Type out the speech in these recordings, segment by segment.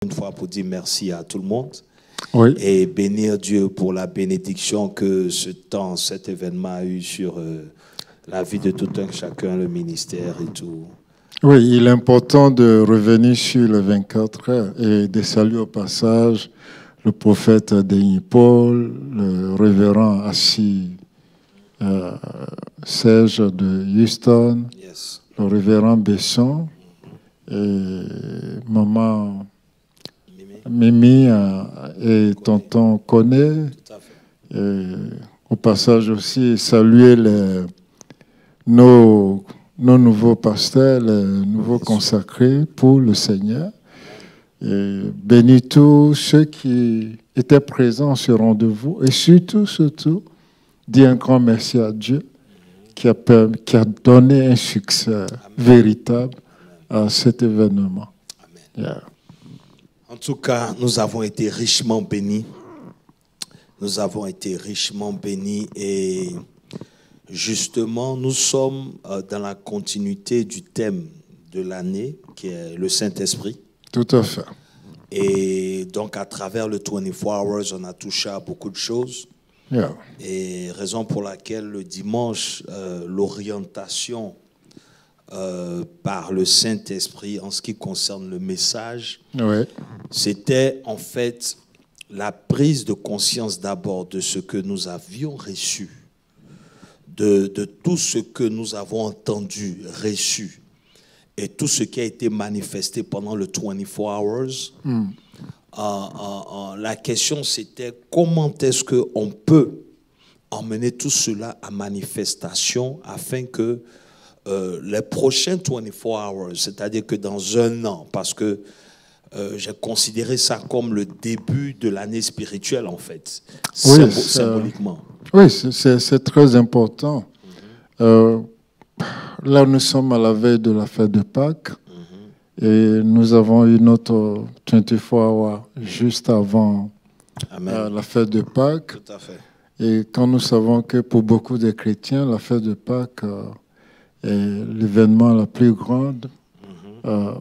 une fois pour dire merci à tout le monde. Oui. Et bénir Dieu pour la bénédiction que cet événement a eu sur la vie de tout un chacun, le ministère et tout. Oui, il est important de revenir sur les 24 heures et de saluer au passage le prophète Denis Paul, le révérend Assis Serge de Houston, Yes. le révérend Besson et maman Mimi et tonton Koné. Tout à fait. Et au passage aussi, saluer nos nouveaux pasteurs, les nouveaux consacrés pour le Seigneur. Et bénis tous ceux qui étaient présents à ce rendez-vous. Et surtout, dis un grand merci à Dieu qui a donné un succès véritable à cet événement. Amen. Yeah. En tout cas, nous avons été richement bénis. Nous avons été richement bénis et justement, nous sommes dans la continuité du thème de l'année qui est le Saint-Esprit. Tout à fait. Et donc, à travers le 24 Hours, on a touché à beaucoup de choses. Yeah. Et raison pour laquelle le dimanche, l'orientation par le Saint-Esprit en ce qui concerne le message, Ouais. c'était en fait la prise de conscience d'abord de ce que nous avions reçu, de tout ce que nous avons entendu, reçu, et tout ce qui a été manifesté pendant le 24 Hours. La question, c'était comment est-ce qu'on peut emmener tout cela à manifestation afin que les prochains 24 Hours, c'est-à-dire que dans un an, parce que j'ai considéré ça comme le début de l'année spirituelle, en fait, Oui, symboliquement. Oui, c'est très important. Là, nous sommes à la veille de la fête de Pâques et nous avons eu notre 24 Hours juste avant la fête de Pâques. Tout à fait. Et quand nous savons que pour beaucoup de chrétiens, la fête de Pâques est l'événement la plus grande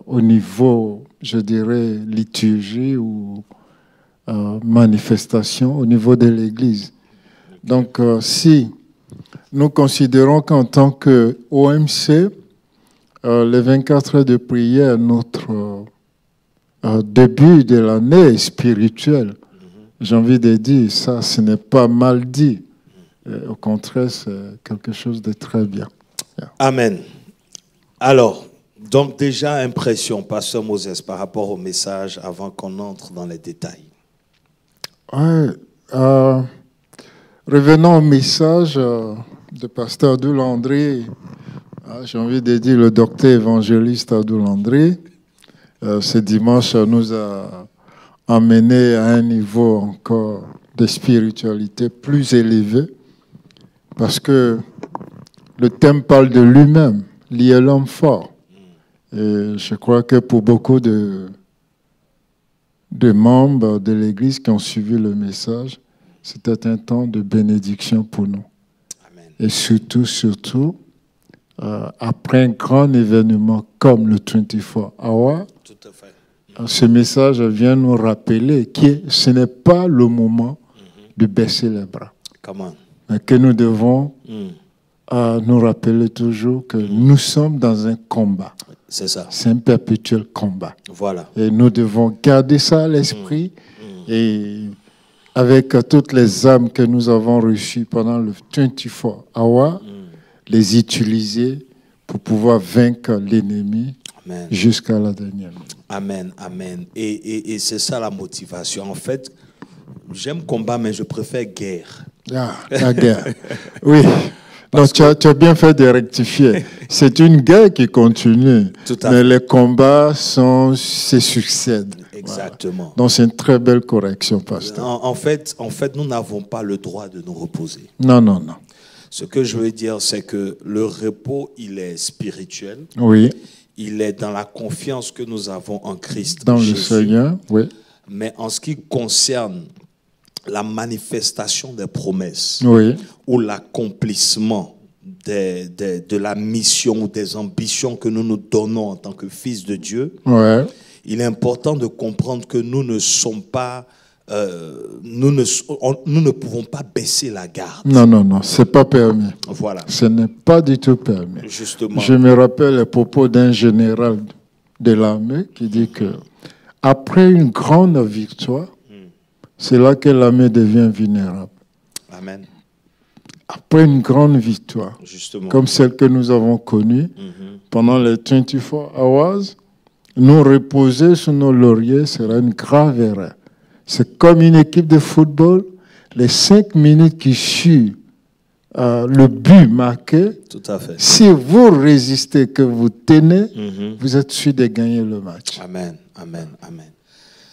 au niveau, je dirais, liturgie ou manifestation au niveau de l'Église. Donc, si nous considérons qu'en tant qu'OMC, les 24 heures de prière, notre début de l'année spirituelle, j'ai envie de dire, ça, ce n'est pas mal dit. Au contraire, c'est quelque chose de très bien. Yeah. Amen. Alors, donc déjà, impression, Pasteur Moses, par rapport au message, avant qu'on entre dans les détails. Ouais, revenons au message de Pasteur Abdou Landry. J'ai envie de dire le docteur évangéliste Abdou Landry. Ce dimanche nous a amené à un niveau encore de spiritualité plus élevé parce que le thème parle de lui-même, lier l'homme fort. Et je crois que pour beaucoup de membres de l'Église qui ont suivi le message, c'était un temps de bénédiction pour nous. Amen. Et surtout, après un grand événement comme le 24 Hours, Tout à fait. ce message vient nous rappeler que ce n'est pas le moment de baisser les bras. Comment? Mais que nous devons nous rappeler toujours que nous sommes dans un combat. C'est ça. C'est un perpétuel combat. Voilà. Et nous devons garder ça à l'esprit et avec toutes les âmes que nous avons reçues pendant le 24 Hours, les utiliser pour pouvoir vaincre l'ennemi jusqu'à la dernière minute. Amen, amen. Et c'est ça la motivation. En fait, j'aime combat, mais je préfère guerre. Ah, la guerre. Oui. Donc, tu as bien fait de rectifier. C'est une guerre qui continue, mais les combats se succèdent. Exactement. Voilà. Donc, c'est une très belle correction, pasteur. En fait, nous n'avons pas le droit de nous reposer. Non, non, non. Ce que je veux dire, c'est que le repos, il est spirituel. Oui. Il est dans la confiance que nous avons en Christ. Dans Jésus. le Seigneur, oui. Mais en ce qui concerne la manifestation des promesses ou l'accomplissement de la mission ou des ambitions que nous nous donnons en tant que fils de Dieu, il est important de comprendre que nous ne sommes pas, nous ne pouvons pas baisser la garde. Non, non, non, c'est pas permis. Voilà. Ce n'est pas du tout permis. Justement. Je me rappelle les propos d'un général de l'armée qui dit que après une grande victoire, c'est là que l'armée devient vulnérable. Amen. Après une grande victoire, Justement. comme celle que nous avons connue pendant les 24 hours, nous reposer sur nos lauriers sera une grave erreur. C'est comme une équipe de football, les 5 minutes qui suivent le but marqué, Tout à fait. si vous résistez, que vous tenez, vous êtes sûr de gagner le match. Amen, amen, amen.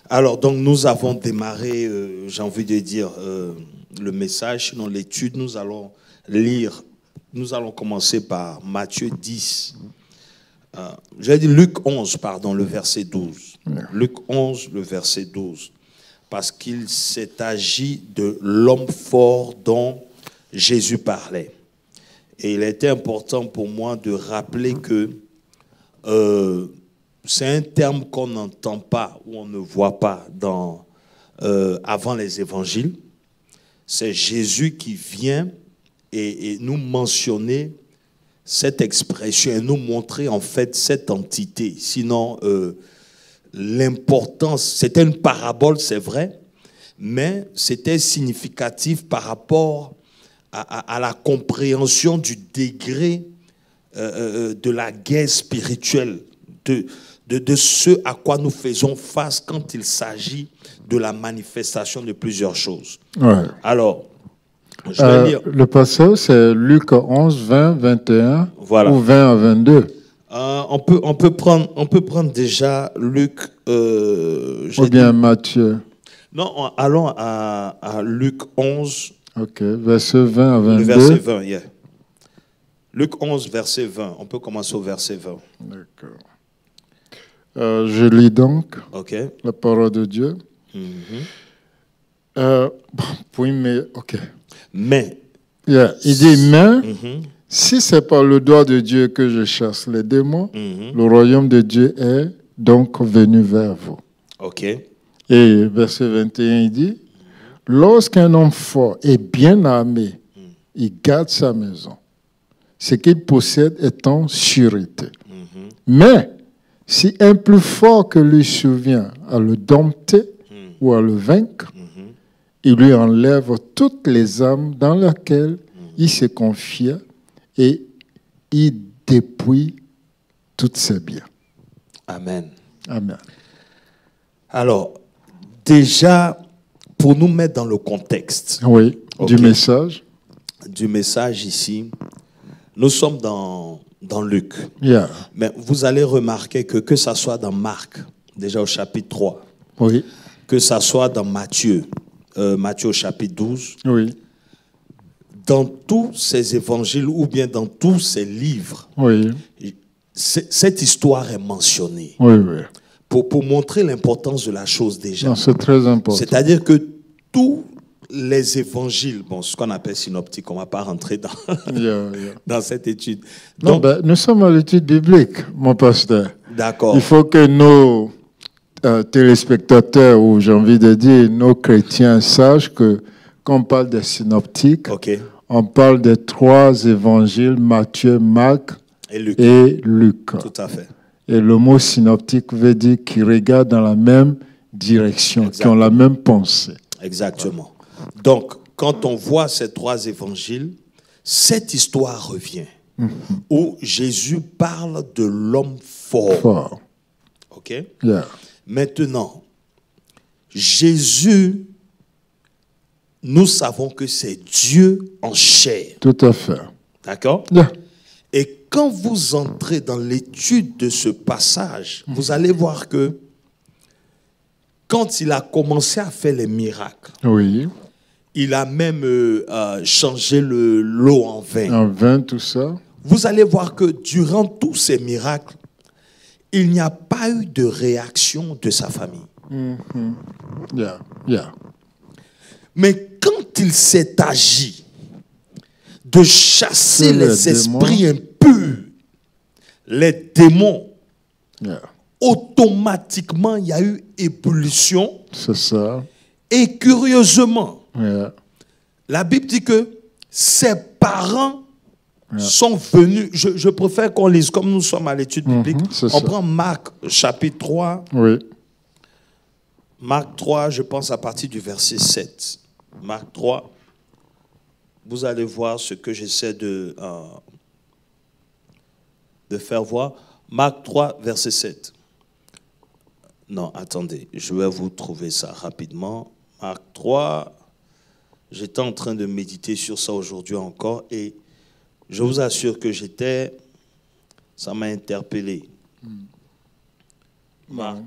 Alors, donc, nous avons démarré, j'ai envie de dire, le message, sinon l'étude, nous allons lire, nous allons commencer par Matthieu 10. J'ai dit Luc 11, pardon, le verset 12. Luc 11, le verset 12. Parce qu'il s'est agi de l'homme fort dont Jésus parlait. Et il était important pour moi de rappeler que c'est un terme qu'on n'entend pas ou on ne voit pas avant les évangiles. C'est Jésus qui vient et nous mentionner cette expression et nous montrer en fait cette entité. Sinon, l'importance, c'était une parabole, c'est vrai, mais c'était significatif par rapport à la compréhension du degré de la guerre spirituelle, de ce à quoi nous faisons face quand il s'agit de la manifestation de plusieurs choses. Ouais. Alors, je vais lire. Le passage, c'est Luc 11, 20, 21 Voilà. ou 20 à 22. On peut prendre déjà Luc. Ou bien Matthieu. Non, allons à Luc 11. Ok, verset 20 à 22. Le verset 20, yeah. Luc 11, verset 20. On peut commencer au verset 20. D'accord. Je lis donc OK. la parole de Dieu. Puis, mais, ok. Mais. Yeah. Il dit, mais, si c'est par le doigt de Dieu que je chasse les démons, le royaume de Dieu est donc venu vers vous. OK. Et verset 21, il dit, lorsqu'un homme fort et bien armé, il garde sa maison, ce qu'il possède est en sûreté. Mais, si un plus fort que lui survient à le dompter ou à le vaincre, il lui enlève toutes les âmes dans lesquelles il se confia et il dépouille tous ses biens. Amen. Amen. Alors, déjà, pour nous mettre dans le contexte. Oui, Okay. du message. Du message ici, nous sommes dans Luc. Yeah. Mais vous allez remarquer que ça soit dans Marc, déjà au chapitre 3, Oui. que ça soit dans Matthieu, Matthieu au chapitre 12, Oui. dans tous ces évangiles ou bien dans tous ces livres, Oui. cette histoire est mentionnée. Oui, oui. Pour montrer l'importance de la chose déjà. Non, c'est très important. C'est-à-dire que tous les évangiles, bon, ce qu'on appelle synoptique, on ne va pas rentrer dans cette étude. Non, Donc, nous sommes à l'étude biblique, mon pasteur. d'accord. Il faut que nos téléspectateurs, ou j'ai envie de dire nos chrétiens, sachent que quand on parle des synoptiques, OK. on parle des 3 évangiles, Matthieu, Marc Et Luc. et Luc. Tout à fait. Et le mot synoptique veut dire qu'ils regardent dans la même direction, qui ont Exactement. la même pensée. Exactement. Donc, quand on voit ces 3 évangiles, cette histoire revient où Jésus parle de l'homme fort. Fort. OK? Yeah. Maintenant, Jésus, nous savons que c'est Dieu en chair. Tout à fait. D'accord? Yeah. Et quand vous entrez dans l'étude de ce passage, vous allez voir que quand il a commencé à faire les miracles, Oui. il a même changé l'eau en vin. En vin, tout ça. Vous allez voir que durant tous ces miracles, il n'y a pas eu de réaction de sa famille. Yeah. Yeah. Mais quand il s'est agi de chasser les esprits impurs, les démons, Yeah. automatiquement, il y a eu ébullition. C'est ça. Et curieusement, Yeah. la Bible dit que ses parents sont venus. Je préfère qu'on lise, comme nous sommes à l'étude biblique. C'est On ça. prend Marc chapitre 3. Oui. Marc 3, je pense à partir du verset 7. Marc 3, vous allez voir ce que j'essaie de faire voir. Marc 3, verset 7. Non, attendez, je vais vous trouver ça rapidement. Marc 3, j'étais en train de méditer sur ça aujourd'hui encore et je vous assure que ça m'a interpellé.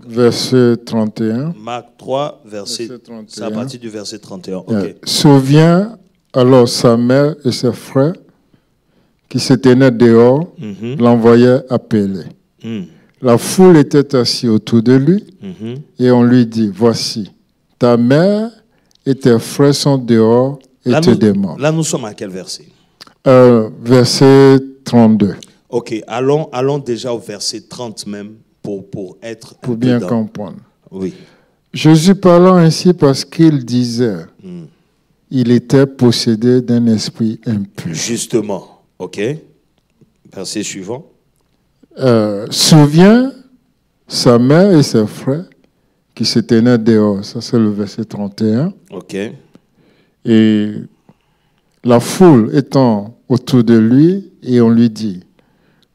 Verset 31. Marc 3, verset 31. c'est à partir du verset 31. Yeah. Ok. Souviens alors sa mère et ses frères qui se tenaient dehors, l'envoyaient appeler. La foule était assise autour de lui et on lui dit, voici, ta mère et tes frères sont dehors et te demandent. Là, nous sommes à quel verset? Verset 32. Ok, allons déjà au verset 30 même pour être... Pour bien comprendre. Oui. Jésus parlant ainsi parce qu'il disait, il était possédé d'un esprit impur. Justement, ok. Verset suivant. Souviens sa mère et ses frères qui se tenaient dehors. Ça, c'est le verset 31. Ok. Et la foule étant autour de lui, et on lui dit,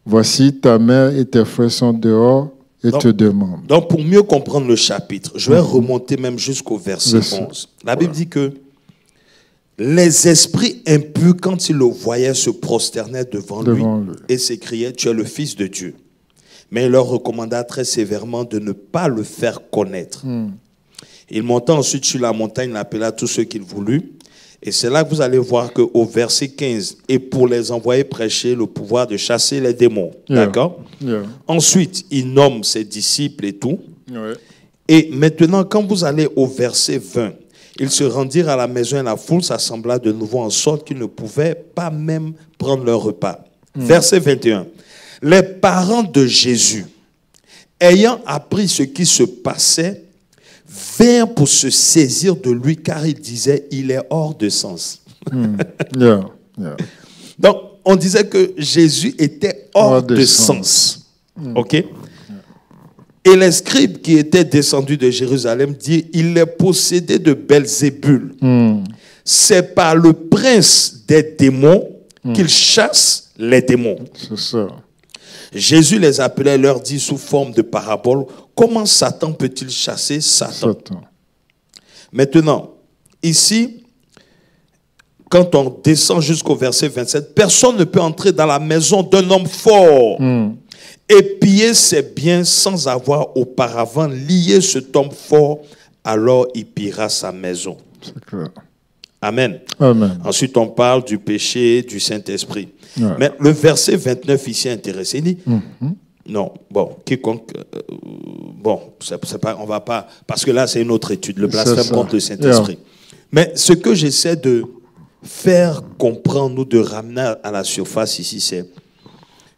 voici ta mère et tes frères sont dehors et te demandent. Donc, pour mieux comprendre le chapitre, je vais remonter même jusqu'au verset 11. La Bible dit que les esprits impurs, quand ils le voyaient, se prosternaient devant lui et s'écriaient, tu es le Fils de Dieu. Mais il leur recommanda très sévèrement de ne pas le faire connaître. Il monta ensuite sur la montagne, il appela tous ceux qu'il voulut. Et c'est là que vous allez voir qu'au verset 15, et pour les envoyer prêcher le pouvoir de chasser les démons. D'accord? Ensuite, il nomme ses disciples et tout. Et maintenant, quand vous allez au verset 20, ils se rendirent à la maison et la foule s'assembla de nouveau en sorte qu'ils ne pouvaient pas même prendre leur repas. Verset 21. Les parents de Jésus, ayant appris ce qui se passait, vinrent pour se saisir de lui car ils disaient il est hors de sens. Donc, on disait que Jésus était hors de sens. Ok? Et les scribes qui étaient descendus de Jérusalem dirent, il est possédé de Belzébul. C'est par le prince des démons qu'il chasse les démons. C'est ça. Jésus les appelait et leur dit sous forme de parabole, comment Satan peut-il chasser Satan? Maintenant, ici, quand on descend jusqu'au verset 27, personne ne peut entrer dans la maison d'un homme fort et piller ses biens sans avoir auparavant lié cet homme fort, alors il pillera sa maison. C'est clair. Amen. Amen. Ensuite, on parle du péché du Saint-Esprit. Mais le verset 29 ici est intéressant. Il dit, non, bon, quiconque, bon, c'est pas, on va pas, parce que là c'est une autre étude, le blasphème contre le Saint-Esprit. Mais ce que j'essaie de faire comprendre, ou de ramener à la surface ici, c'est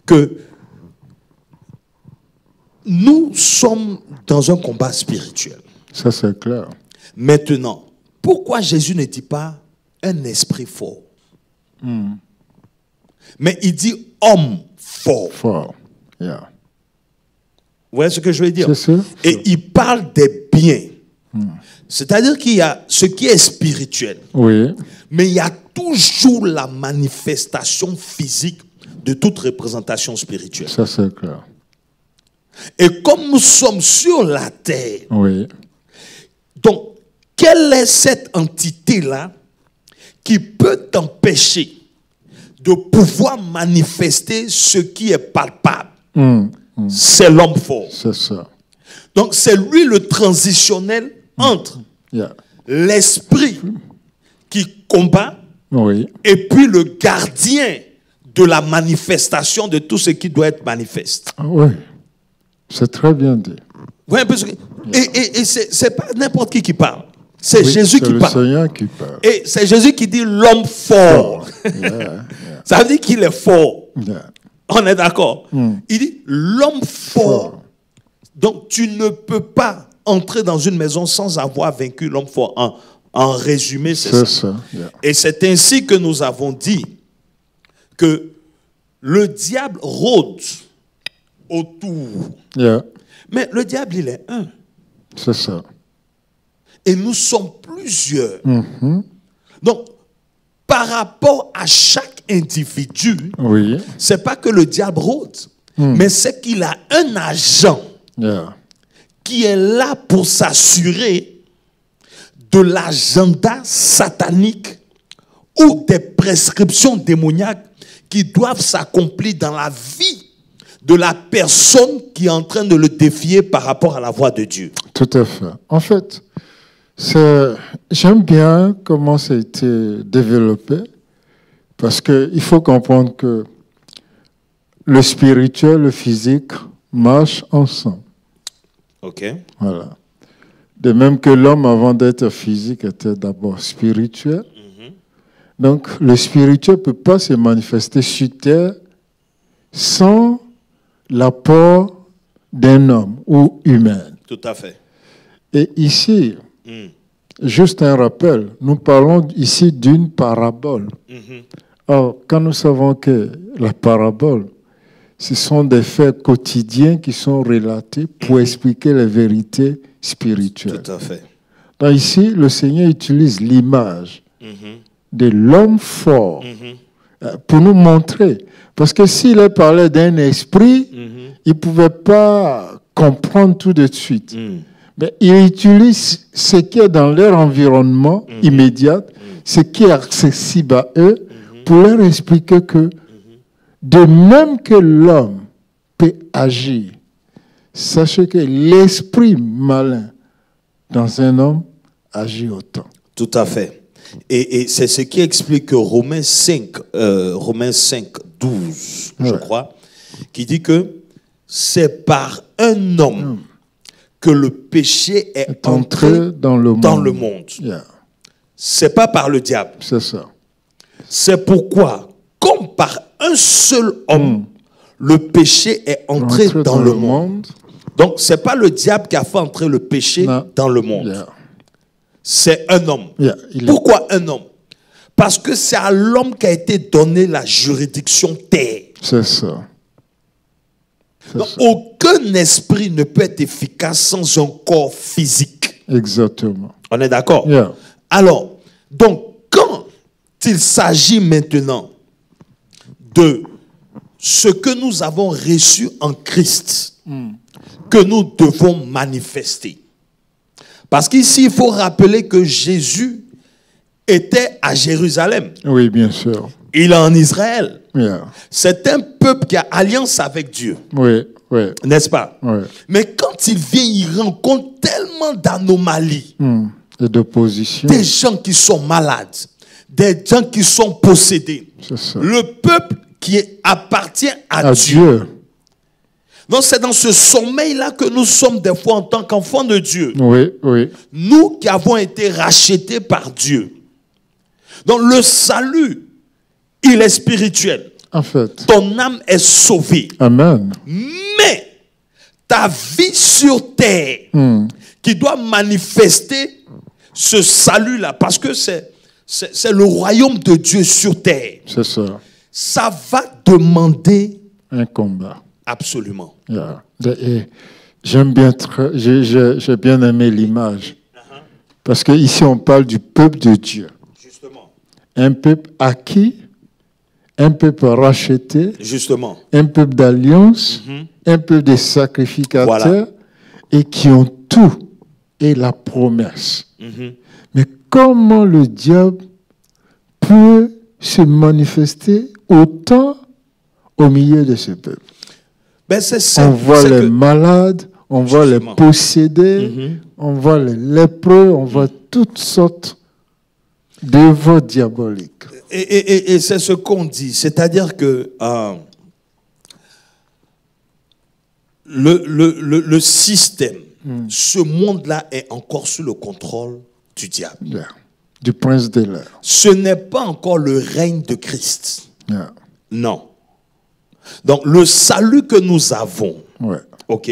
que nous sommes dans un combat spirituel. Ça c'est clair. Maintenant, pourquoi Jésus ne dit pas un esprit fort? Mais il dit homme fort. Fort. Vous voyez ce que je veux dire? C'est sûr. Et il parle des biens. C'est-à-dire qu'il y a ce qui est spirituel. Mais il y a toujours la manifestation physique de toute représentation spirituelle. Ça c'est clair. Et comme nous sommes sur la terre, donc quelle est cette entité-là qui peut t'empêcher de pouvoir manifester ce qui est palpable? C'est l'homme fort. C'est ça. Donc c'est lui le transitionnel entre l'esprit qui combat et puis le gardien de la manifestation de tout ce qui doit être manifeste. C'est très bien dit. Et c'est pas n'importe qui parle. C'est Jésus qui parle. C'est le Seigneur qui parle. Et c'est Jésus qui dit l'homme fort. Ça veut dire qu'il est fort. On est d'accord. Il dit l'homme fort. Donc, tu ne peux pas entrer dans une maison sans avoir vaincu l'homme fort. En résumé, c'est ça. Yeah. Et c'est ainsi que nous avons dit que le diable rôde autour. Yeah. Mais le diable, il est un. C'est ça. Et nous sommes plusieurs. Mhm. Donc, par rapport à chaque individu, Oui. c'est pas que le diable rôde, mais c'est qu'il a un agent Yeah. qui est là pour s'assurer de l'agenda satanique ou des prescriptions démoniaques qui doivent s'accomplir dans la vie de la personne qui est en train de le défier par rapport à la voix de Dieu. Tout à fait. En fait, j'aime bien comment ça a été développé, parce qu'il faut comprendre que le spirituel, le physique marchent ensemble. Ok. Voilà. De même que l'homme, avant d'être physique, était d'abord spirituel. Donc, le spirituel ne peut pas se manifester sur terre sans l'apport d'un homme ou humain. Tout à fait. Et ici, juste un rappel, nous parlons ici d'une parabole. Or, quand nous savons que la parabole, ce sont des faits quotidiens qui sont relatés pour expliquer les vérités spirituelles. Tout à fait. Donc ici, le Seigneur utilise l'image de l'homme fort pour nous montrer. Parce que s'il parlait d'un esprit, il ne pouvait pas comprendre tout de suite. Mais il utilise ce qui est dans leur environnement immédiat, ce qui est accessible à eux, pour leur expliquer que de même que l'homme peut agir, sachez que l'esprit malin dans un homme agit autant. Tout à fait. Et c'est ce qui explique que Romains 5, 12, je crois, qui dit que c'est par un homme que le péché est entré dans le monde. Yeah. C'est pas par le diable. C'est ça. C'est pourquoi, comme par un seul homme, le péché est entré dans le monde. Donc, ce n'est pas le diable qui a fait entrer le péché dans le monde. Yeah. C'est un homme. Yeah. Pourquoi un homme? Parce que c'est à l'homme qu'a été donnée la juridiction terre. C'est ça. Donc, aucun esprit ne peut être efficace sans un corps physique. Exactement. On est d'accord? Yeah. Alors, donc, quand il s'agit maintenant de ce que nous avons reçu en Christ, que nous devons manifester. Parce qu'ici, il faut rappeler que Jésus était à Jérusalem. Oui, bien sûr. Il est en Israël. Yeah. C'est un peuple qui a alliance avec Dieu. Oui, oui. N'est-ce pas? Oui. Mais quand il vient, il rencontre tellement d'anomalies. Et d'opposition. Des gens qui sont malades. Des gens qui sont possédés. C'est ça. Le peuple qui appartient à Dieu. Donc c'est dans ce sommeil-là que nous sommes des fois en tant qu'enfants de Dieu. Oui, oui. Nous qui avons été rachetés par Dieu. Donc le salut, il est spirituel. En fait. Ton âme est sauvée. Amen. Mais ta vie sur terre, qui doit manifester ce salut-là, parce que c'est le royaume de Dieu sur terre. C'est ça. Ça va demander un combat. Absolument. Yeah. Et j'aime bien, j'ai bien aimé l'image. Parce qu'ici, on parle du peuple de Dieu. Justement. Un peuple acquis, un peuple racheté, justement, un peuple d'alliance, un peuple de sacrificateurs, voilà, et qui ont tout et la promesse. Mais comment le diable peut se manifester autant au milieu de ce peuple? Ben c'est ça. On voit les malades, on voit les possédés, on voit les lépreux, on voit toutes sortes d'œuvres diaboliques. Et c'est ce qu'on dit, c'est-à-dire que le système, ce monde-là est encore sous le contrôle du diable. Yeah. Du prince de l'air. Ce n'est pas encore le règne de Christ. Yeah. Non. Donc le salut que nous avons, ouais, ok,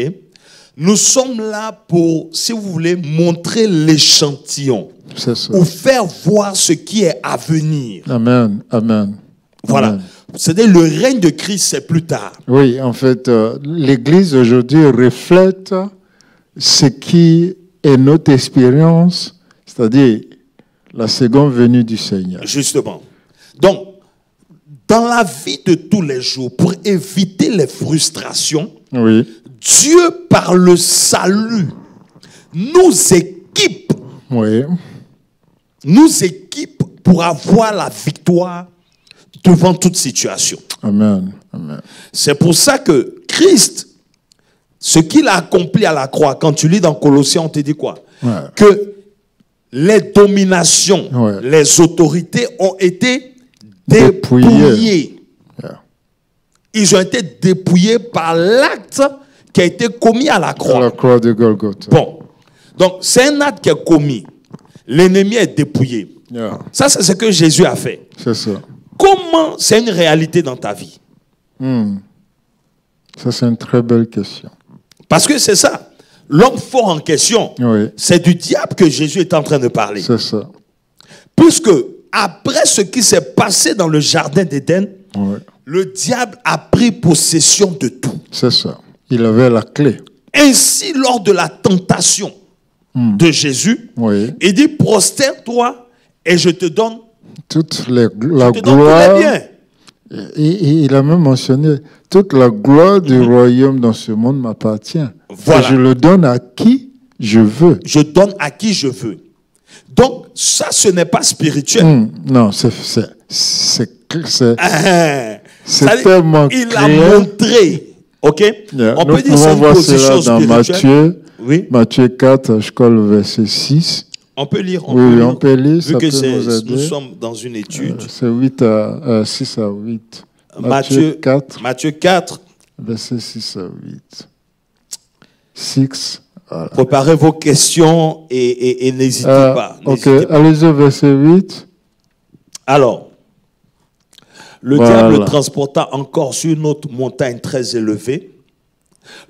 Nous sommes là pour, si vous voulez, montrer l'échantillon. C'est ça. Ou faire voir ce qui est à venir. Amen. Amen. Voilà. Amen. C'est-à-dire le règne de Christ, c'est plus tard. Oui, en fait, l'Église aujourd'hui reflète ce qui est notre expérience, c'est-à-dire la seconde venue du Seigneur. Justement. Donc, dans la vie de tous les jours, pour éviter les frustrations, Oui, Dieu, par le salut, nous équipe pour avoir la victoire devant toute situation. amen, amen. C'est pour ça que Christ, ce qu'il a accompli à la croix, quand tu lis dans Colossiens, on te dit quoi? Ouais. Que les dominations, Ouais. les autorités ont été dépouillées. Yeah. Ils ont été dépouillés par l'acte qui a été commis à la À croix. la croix de Golgotha. Bon, donc c'est un acte qui est commis. L'ennemi est dépouillé. Yeah. Ça, c'est ce que Jésus a fait. C'est ça. Comment c'est une réalité dans ta vie? Ça, c'est une très belle question. Parce que c'est ça. L'homme fort en question, Oui, c'est du diable que Jésus est en train de parler. c'est ça. Puisque après ce qui s'est passé dans le jardin d'Éden, Oui, le diable a pris possession de tout. c'est ça. Il avait la clé. Ainsi, lors de la tentation de Jésus, Oui. il dit, prosterne-toi et je te donne, Toute la je te donne tous gloire. les biens. Et il a même mentionné, toute la gloire du royaume dans ce monde m'appartient. Voilà. Et je le donne à qui je veux. Je donne à qui je veux. Donc, ça, ce n'est pas spirituel. Non, c'est Ah, c'est tellement il a clair. montré. OK? Yeah. On Nous peut dire que c'est pouvons une voir position cela dans spirituelle. Matthieu, Oui. Matthieu 4, je crois le verset 6. On peut lire. Oui, on peut lire, Vu ça que peut nous aider. nous sommes dans une étude. C'est 6 à 8. Matthieu 4, Matthieu 4. verset 6 à 8. 6. Voilà. Préparez vos questions et n'hésitez pas. Ok, N'hésitez pas. allez-y au verset 8. Alors, le Voilà. diable le transporta encore sur une autre montagne très élevée,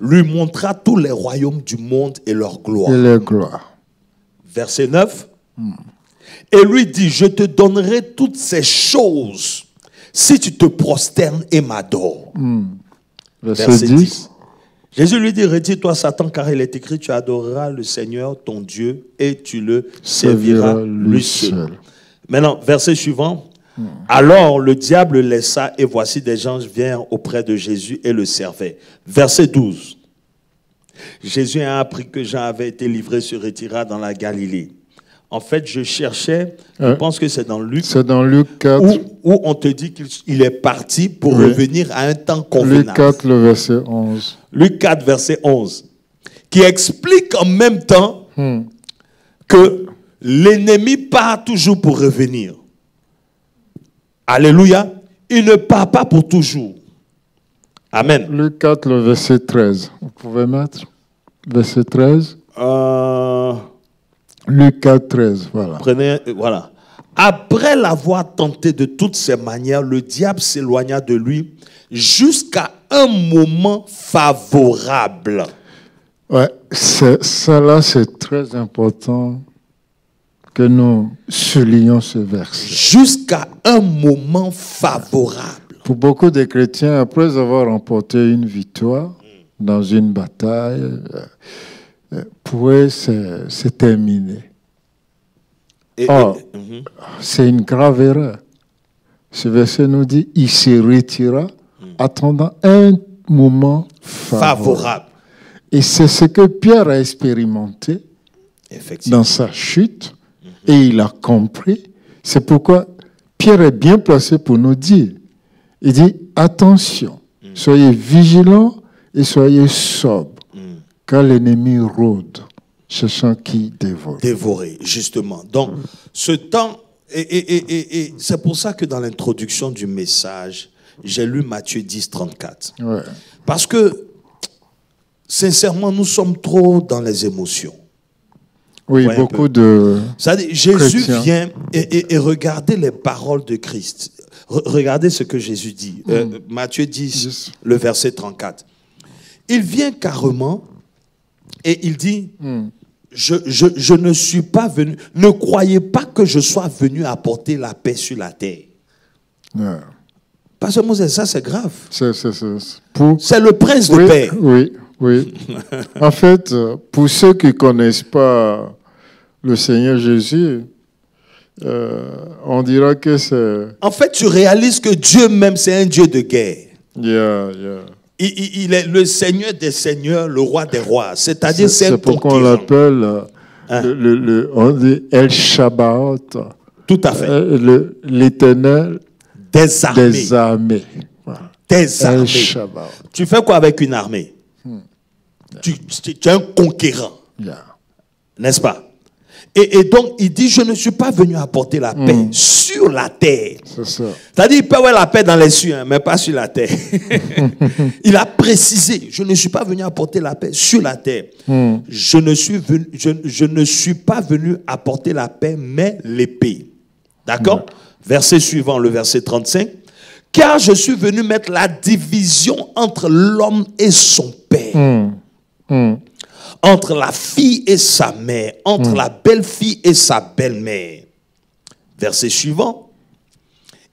lui montra tous les royaumes du monde et leur gloire. Et les gloires. Verset 9. Et lui dit, je te donnerai toutes ces choses si tu te prosternes et m'adores. Verset 10. Jésus lui dit, retire-toi Satan, car il est écrit, tu adoreras le Seigneur, ton Dieu, et tu le serviras lui seul. Maintenant, verset suivant. Alors le diable le laissa, et voici des anges vinrent auprès de Jésus et le servaient. Verset 12. Jésus a appris que Jean avait été livré, se retira dans la Galilée. En fait, je cherchais, je pense que c'est dans Luc, C'est dans Luc 4. où on te dit qu'il est parti pour Oui. revenir à un temps Luc convenable. 4, le verset 11. Luc 4, verset 11, qui explique en même temps que l'ennemi part toujours pour revenir. Alléluia. Il ne part pas pour toujours. Amen. Luc 4, le verset 13. Vous pouvez mettre verset 13. Luc 4, 13, voilà. Prenez, voilà. Après l'avoir tenté de toutes ces manières, le diable s'éloigna de lui jusqu'à un moment favorable. Ouais, ça là, c'est très important que nous soulignions ce verset. Jusqu'à un moment favorable. Pour beaucoup de chrétiens, après avoir remporté une victoire dans une bataille, pour eux, c'est terminé. C'est une grave erreur. Ce verset nous dit, il se retira, attendant un moment favorable. Et c'est ce que Pierre a expérimenté dans sa chute, et il a compris. C'est pourquoi Pierre est bien placé pour nous dire, il dit, attention, soyez vigilants et soyez sobres, car l'ennemi rôde, cherchant qui dévore. Dévorer, justement. Donc, ce temps, et c'est pour ça que dans l'introduction du message, j'ai lu Matthieu 10, 34. Ouais. Parce que, sincèrement, nous sommes trop dans les émotions. Oui, Ouais, beaucoup de C'est-à-dire, Jésus chrétiens. vient et regardez les paroles de Christ. Regardez ce que Jésus dit. Matthieu 10, le verset 34. Il vient carrément Et il dit, je ne suis pas venu, ne croyez pas que je sois venu apporter la paix sur la terre. Yeah. Parce que Moses, ça c'est grave. C'est le prince de paix. Oui, oui. En fait, pour ceux qui ne connaissent pas le Seigneur Jésus, on dira que c'est... En fait, tu réalises que Dieu même, c'est un Dieu de guerre. Yeah. Il est le Seigneur des seigneurs, le roi des rois. C'est-à-dire, c'est un pourquoi on conquérant. l'appelle on dit El Shabbat. Tout à fait. L'Éternel Des armées. des armées. Voilà. Des El armées. Shabbat. Tu fais quoi avec une armée? Tu es un conquérant. Yeah. N'est-ce pas? Et donc, il dit, je ne suis pas venu apporter la paix sur la terre. C'est ça. C'est-à-dire, il peut avoir la paix dans les cieux, mais pas sur la terre. Il a précisé, je ne suis pas venu apporter la paix sur la terre. Je ne suis pas venu apporter la paix, mais l'épée. D'accord? Verset suivant, le verset 35. Car je suis venu mettre la division entre l'homme et son père. Entre la fille et sa mère, entre la belle-fille et sa belle-mère. Verset suivant.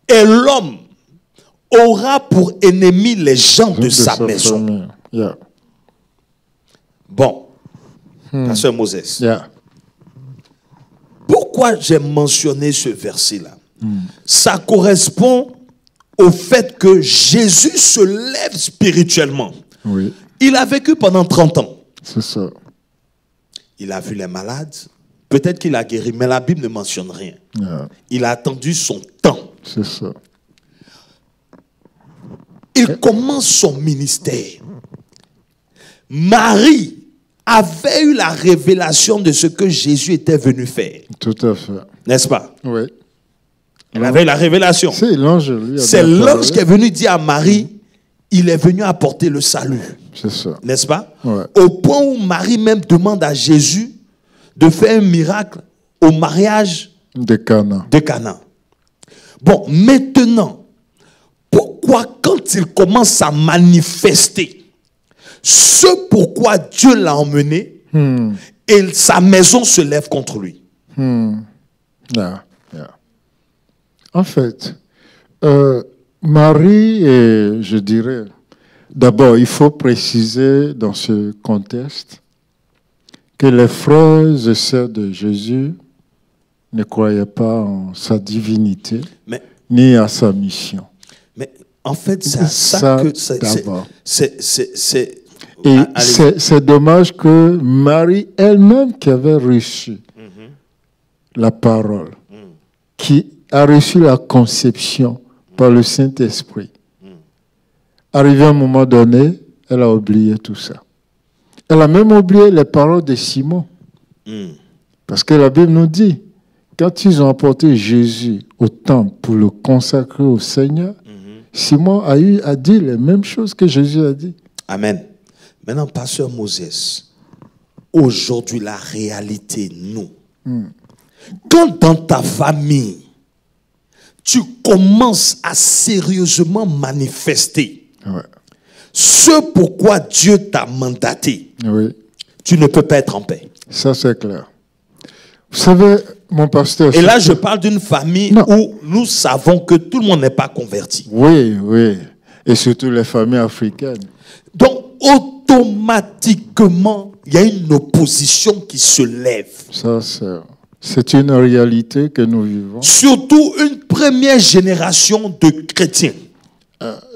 Et l'homme aura pour ennemi les gens de sa maison. Yeah. Bon, Pasteur Moses. Yeah. Pourquoi j'ai mentionné ce verset-là? Ça correspond au fait que Jésus se lève spirituellement. Oui. Il a vécu pendant 30 ans. C'est ça. Il a vu les malades. Peut-être qu'il a guéri, mais la Bible ne mentionne rien. Yeah. Il a attendu son temps. C'est ça. Il commence son ministère. Marie avait eu la révélation de ce que Jésus était venu faire. Tout à fait. N'est-ce pas? Oui. Elle avait eu la révélation. C'est l'ange, lui. C'est l'ange qui est venu dire à Marie, il est venu apporter le salut. C'est ça. N'est-ce pas? Ouais. Au point où Marie même demande à Jésus de faire un miracle au mariage De Cana. de Cana. Bon, maintenant, pourquoi quand il commence à manifester ce pourquoi Dieu l'a emmené, et sa maison se lève contre lui? Yeah. En fait, Marie, je dirais, d'abord, il faut préciser dans ce contexte que les frères et sœurs de Jésus ne croyaient pas en sa divinité ni à sa mission. Mais en fait, c'est ça que d'abord. Et c'est dommage que Marie elle-même qui avait reçu la parole, qui a reçu la conception par le Saint-Esprit, arrivé à un moment donné, elle a oublié tout ça. Elle a même oublié les paroles de Simon. Parce que la Bible nous dit, quand ils ont apporté Jésus au temple pour le consacrer au Seigneur, Simon a dit les mêmes choses que Jésus a dit. Amen. Maintenant, Pasteur Moses, aujourd'hui, la réalité, nous, quand dans ta famille, tu commences à sérieusement manifester ce pourquoi Dieu t'a mandaté, tu ne peux pas être en paix. Ça, c'est clair. Vous savez, mon pasteur... Et là, je parle d'une famille où nous savons que tout le monde n'est pas converti. Oui. Et surtout les familles africaines. Donc, automatiquement, il y a une opposition qui se lève. Ça, c'est une réalité que nous vivons. Surtout une première génération de chrétiens.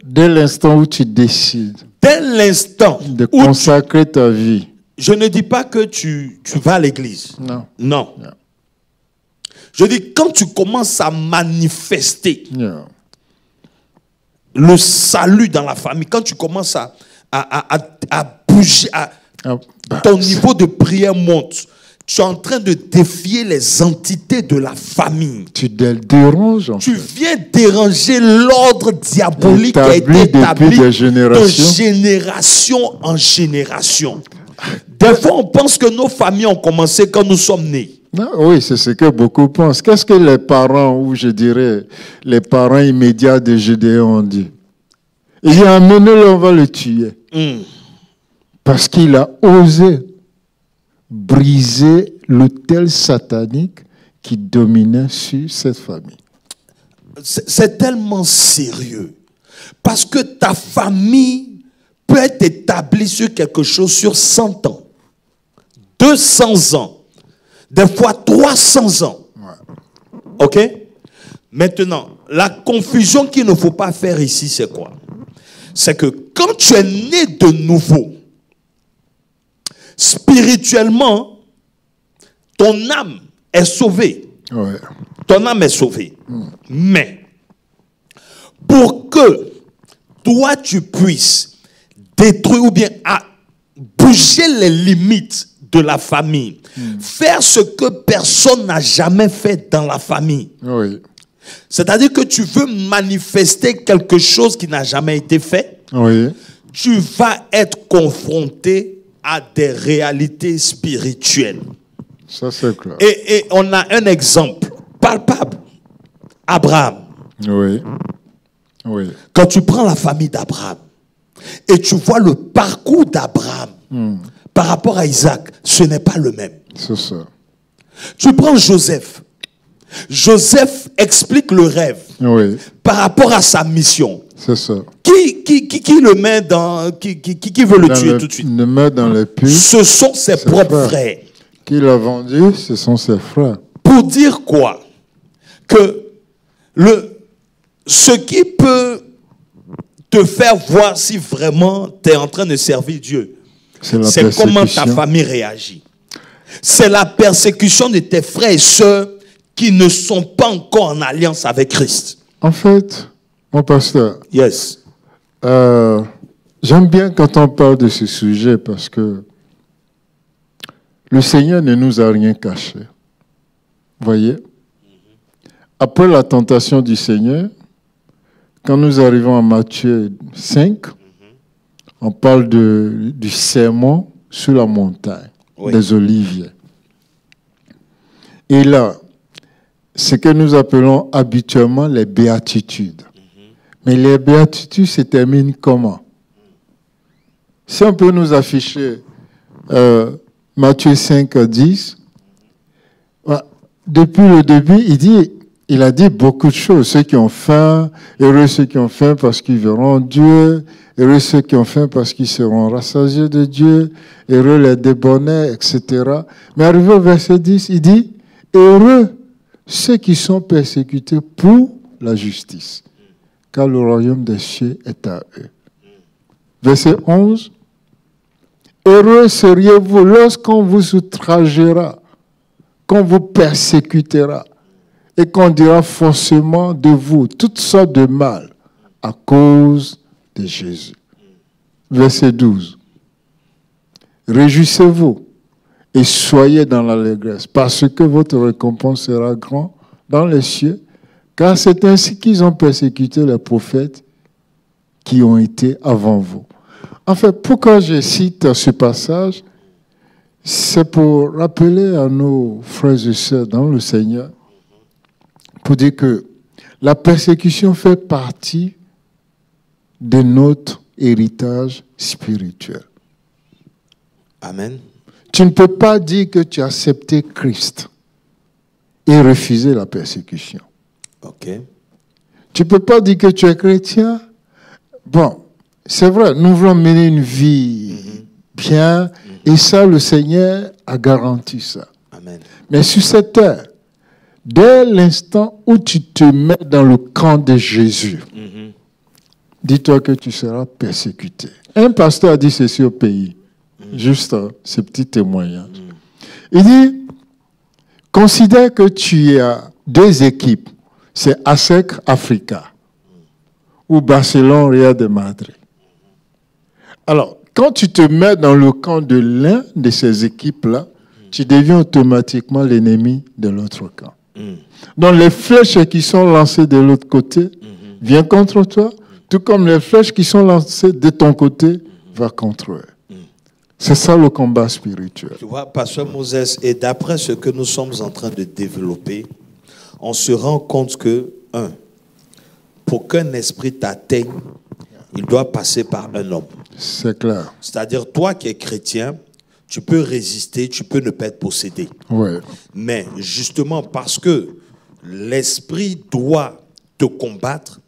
Dès l'instant où tu décides de consacrer ta vie. Je ne dis pas que tu vas à l'église. Non. Yeah. Je dis quand tu commences à manifester le salut dans la famille, quand tu commences à bouger, ton niveau de prière monte. Tu es en train de défier les entités de la famille. Tu déranges. Tu viens déranger l'ordre diabolique qui a été établi de génération en génération. Des fois, on pense que nos familles ont commencé quand nous sommes nés. Oui, c'est ce que beaucoup pensent. Qu'est-ce que les parents, ou je dirais les parents immédiats de Gédéon ont dit? Il dit, amenez-le, on va le tuer. Parce qu'il a osé briser l'autel satanique qui dominait sur cette famille. C'est tellement sérieux. Parce que ta famille peut être établie sur quelque chose sur 100 ans, 200 ans, des fois 300 ans. Ouais. OK? Maintenant, la confusion qu'il ne faut pas faire ici, c'est quoi? C'est que quand tu es né de nouveau, spirituellement, ton âme est sauvée. Ouais. Ton âme est sauvée. Mais, pour que toi, tu puisses détruire ou bien bouger les limites de la famille, faire ce que personne n'a jamais fait dans la famille. Oui. C'est-à-dire que tu veux manifester quelque chose qui n'a jamais été fait. Oui. Tu vas être confronté à des réalités spirituelles. Ça, c'est clair. Et on a un exemple palpable. Abraham. Oui. Oui. Quand tu prends la famille d'Abraham et tu vois le parcours d'Abraham par rapport à Isaac, ce n'est pas le même. C'est ça. Tu prends Joseph. Joseph explique le rêve Oui. par rapport à sa mission. C'est ça. Qui le met dans... Qui veut le tuer tout de suite? Le met dans les puits. Ce sont ses propres frères. Qui l'a vendu, ce sont ses frères. Pour dire quoi? Que ce qui peut te faire voir si vraiment tu es en train de servir Dieu, c'est comment ta famille réagit. C'est la persécution de tes frères et sœurs qui ne sont pas encore en alliance avec Christ. En fait, mon pasteur, yes. J'aime bien quand on parle de ce sujet parce que le Seigneur ne nous a rien caché. Voyez? Après la tentation du Seigneur, quand nous arrivons à Matthieu 5, on parle du sermon sur la montagne, des Oliviers. Et là, ce que nous appelons habituellement les béatitudes. Mais les béatitudes se terminent comment? Si on peut nous afficher Matthieu 5, 10, depuis le début, il a dit beaucoup de choses. Ceux qui ont faim, heureux ceux qui ont faim parce qu'ils verront Dieu, heureux ceux qui ont faim parce qu'ils seront rassasiés de Dieu, heureux les débonnés, etc. Mais arrivé au verset 10, il dit, heureux ceux qui sont persécutés pour la justice, car le royaume des cieux est à eux. Verset 11, heureux seriez-vous lorsqu'on vous outragera, qu'on vous persécutera, et qu'on dira forcément de vous toutes sortes de mal à cause de Jésus. Verset 12. Réjouissez-vous et soyez dans l'allégresse, parce que votre récompense sera grande dans les cieux, car c'est ainsi qu'ils ont persécuté les prophètes qui ont été avant vous. En fait, pourquoi je cite ce passage, c'est pour rappeler à nos frères et sœurs dans le Seigneur, pour dire que la persécution fait partie de notre héritage spirituel. Amen. Tu ne peux pas dire que tu as accepté Christ et refuser la persécution. Ok. Tu ne peux pas dire que tu es chrétien. Bon, c'est vrai, nous voulons mener une vie bien, et ça, le Seigneur a garanti ça. Amen. Mais sur cette terre, dès l'instant où tu te mets dans le camp de Jésus, dis-toi que tu seras persécuté. Un pasteur a dit ceci au pays, juste ce petit témoignage. Il dit, considère que tu as deux équipes, c'est ASEC Africa ou Barcelone Real de Madrid. Alors, quand tu te mets dans le camp de l'un de ces équipes-là, tu deviens automatiquement l'ennemi de l'autre camp. Donc les flèches qui sont lancées de l'autre côté viennent contre toi, tout comme les flèches qui sont lancées de ton côté vont contre eux. C'est ça le combat spirituel. Tu vois, Pasteur Moses, et d'après ce que nous sommes en train de développer, on se rend compte que, pour qu'un esprit t'atteigne, il doit passer par un homme. C'est clair. C'est-à-dire, toi qui es chrétien, tu peux résister, tu peux ne pas être possédé. Ouais. Mais justement, parce que l'esprit doit te combattre,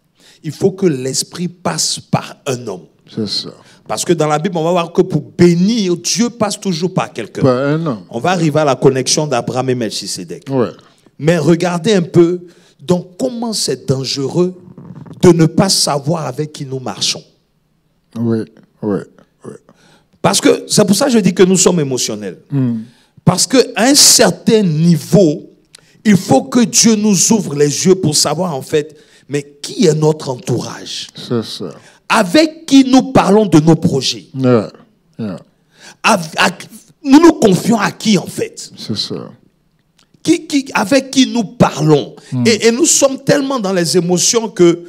il faut que l'esprit passe par un homme. C'est ça. Parce que dans la Bible, on va voir que pour bénir, Dieu passe toujours par quelqu'un. Pas un homme. On va arriver à la connexion d'Abraham et Melchisédek. Ouais. Mais regardez un peu, donc comment c'est dangereux de ne pas savoir avec qui nous marchons. Oui, oui, oui. Parce que c'est pour ça que je dis que nous sommes émotionnels. Parce qu'à un certain niveau, il faut que Dieu nous ouvre les yeux pour savoir en fait, mais qui est notre entourage? C'est ça. Avec qui nous parlons de nos projets? Yeah, yeah. Nous nous confions à qui en fait? C'est ça. Avec qui nous parlons? Et nous sommes tellement dans les émotions que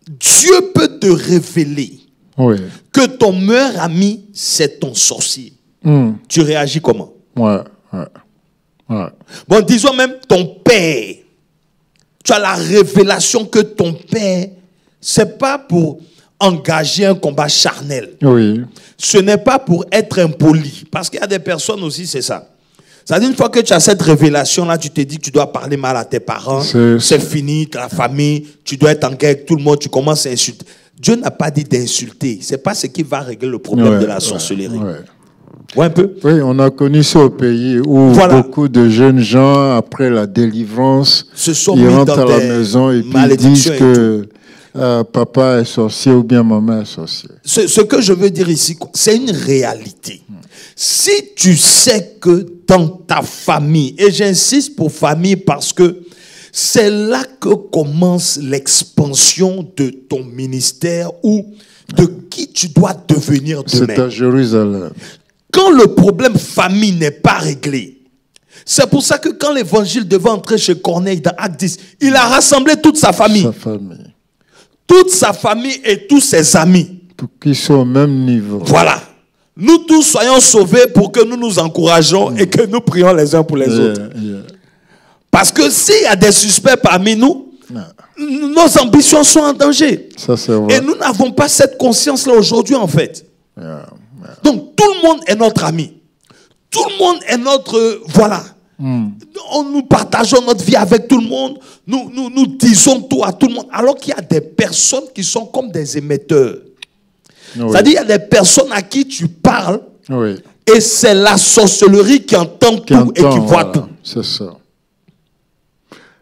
Dieu peut te révéler Oui. que ton meilleur ami, c'est ton sorcier. Tu réagis comment? Ouais, ouais, ouais. Bon, disons même ton père. Tu as la révélation que ton père, c'est pas pour engager un combat charnel. Oui. Ce n'est pas pour être impoli. Parce qu'il y a des personnes aussi, c'est ça. C'est-à-dire, une fois que tu as cette révélation-là, tu te dis que tu dois parler mal à tes parents. C'est fini, ta famille, tu dois être en guerre avec tout le monde, tu commences à insulter. Dieu n'a pas dit d'insulter. Ce n'est pas ce qui va régler le problème de la sorcellerie. Ouais, un peu. Oui, on a connu ça au pays où beaucoup de jeunes gens, après la délivrance, ils rentrent à la maison et puis ils disent que papa est sorcier ou bien maman est sorcier. Ce que je veux dire ici, c'est une réalité. Si tu sais que dans ta famille, et j'insiste pour famille parce que c'est là que commence l'expansion de ton ministère ou de qui tu dois devenir demain. C'est à Jérusalem. Quand le problème famille n'est pas réglé, c'est pour ça que quand l'évangile devait entrer chez Corneille dans Acte 10, il a rassemblé toute sa famille. Sa famille. Toute sa famille et tous ses amis. Pour qu'ils soient au même niveau. Voilà. Nous tous soyons sauvés pour que nous nous encourageons et que nous prions les uns pour les autres. Parce que s'il y a des suspects parmi nous, nos ambitions sont en danger. Ça, c'est vrai. Et nous n'avons pas cette conscience-là aujourd'hui en fait. Donc tout le monde est notre ami. Tout le monde est notre... voilà. Nous partageons notre vie avec tout le monde. Nous disons tout à tout le monde. Alors qu'il y a des personnes qui sont comme des émetteurs. C'est-à-dire qu'il y a des personnes à qui tu parles et c'est la sorcellerie qui entend tout et qui voit tout. C'est ça.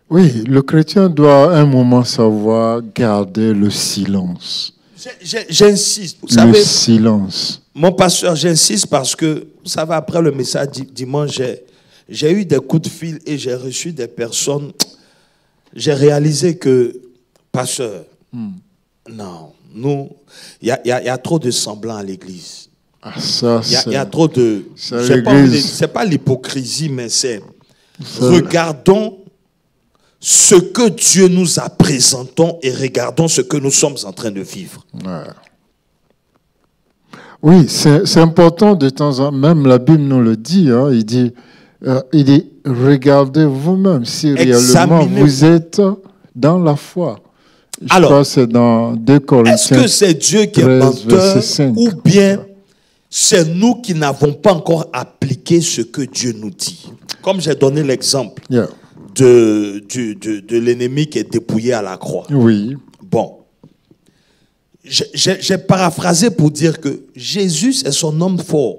Oui, le chrétien doit à un moment savoir garder le silence. J'insiste. Vous savez, le silence. silence. Mon pasteur, j'insiste parce que, vous savez, après le message dimanche, j'ai eu des coups de fil et j'ai reçu des personnes. J'ai réalisé que, pasteur, non, nous, il y a trop de semblants à l'église. Il y a trop de... C'est pas l'hypocrisie, mais c'est... Regardons ce que Dieu nous a présenté et regardons ce que nous sommes en train de vivre. Oui, c'est important de temps en temps. Même la Bible nous le dit. Hein, il dit, regardez vous-même si réellement vous êtes dans la foi. Je crois que c'est dans 2 Corinthiens. Est-ce que c'est Dieu qui est menteur ou bien c'est nous qui n'avons pas encore appliqué ce que Dieu nous dit? Comme j'ai donné l'exemple de l'ennemi qui est dépouillé à la croix. Oui. Bon. J'ai paraphrasé pour dire que Jésus, c'est son homme fort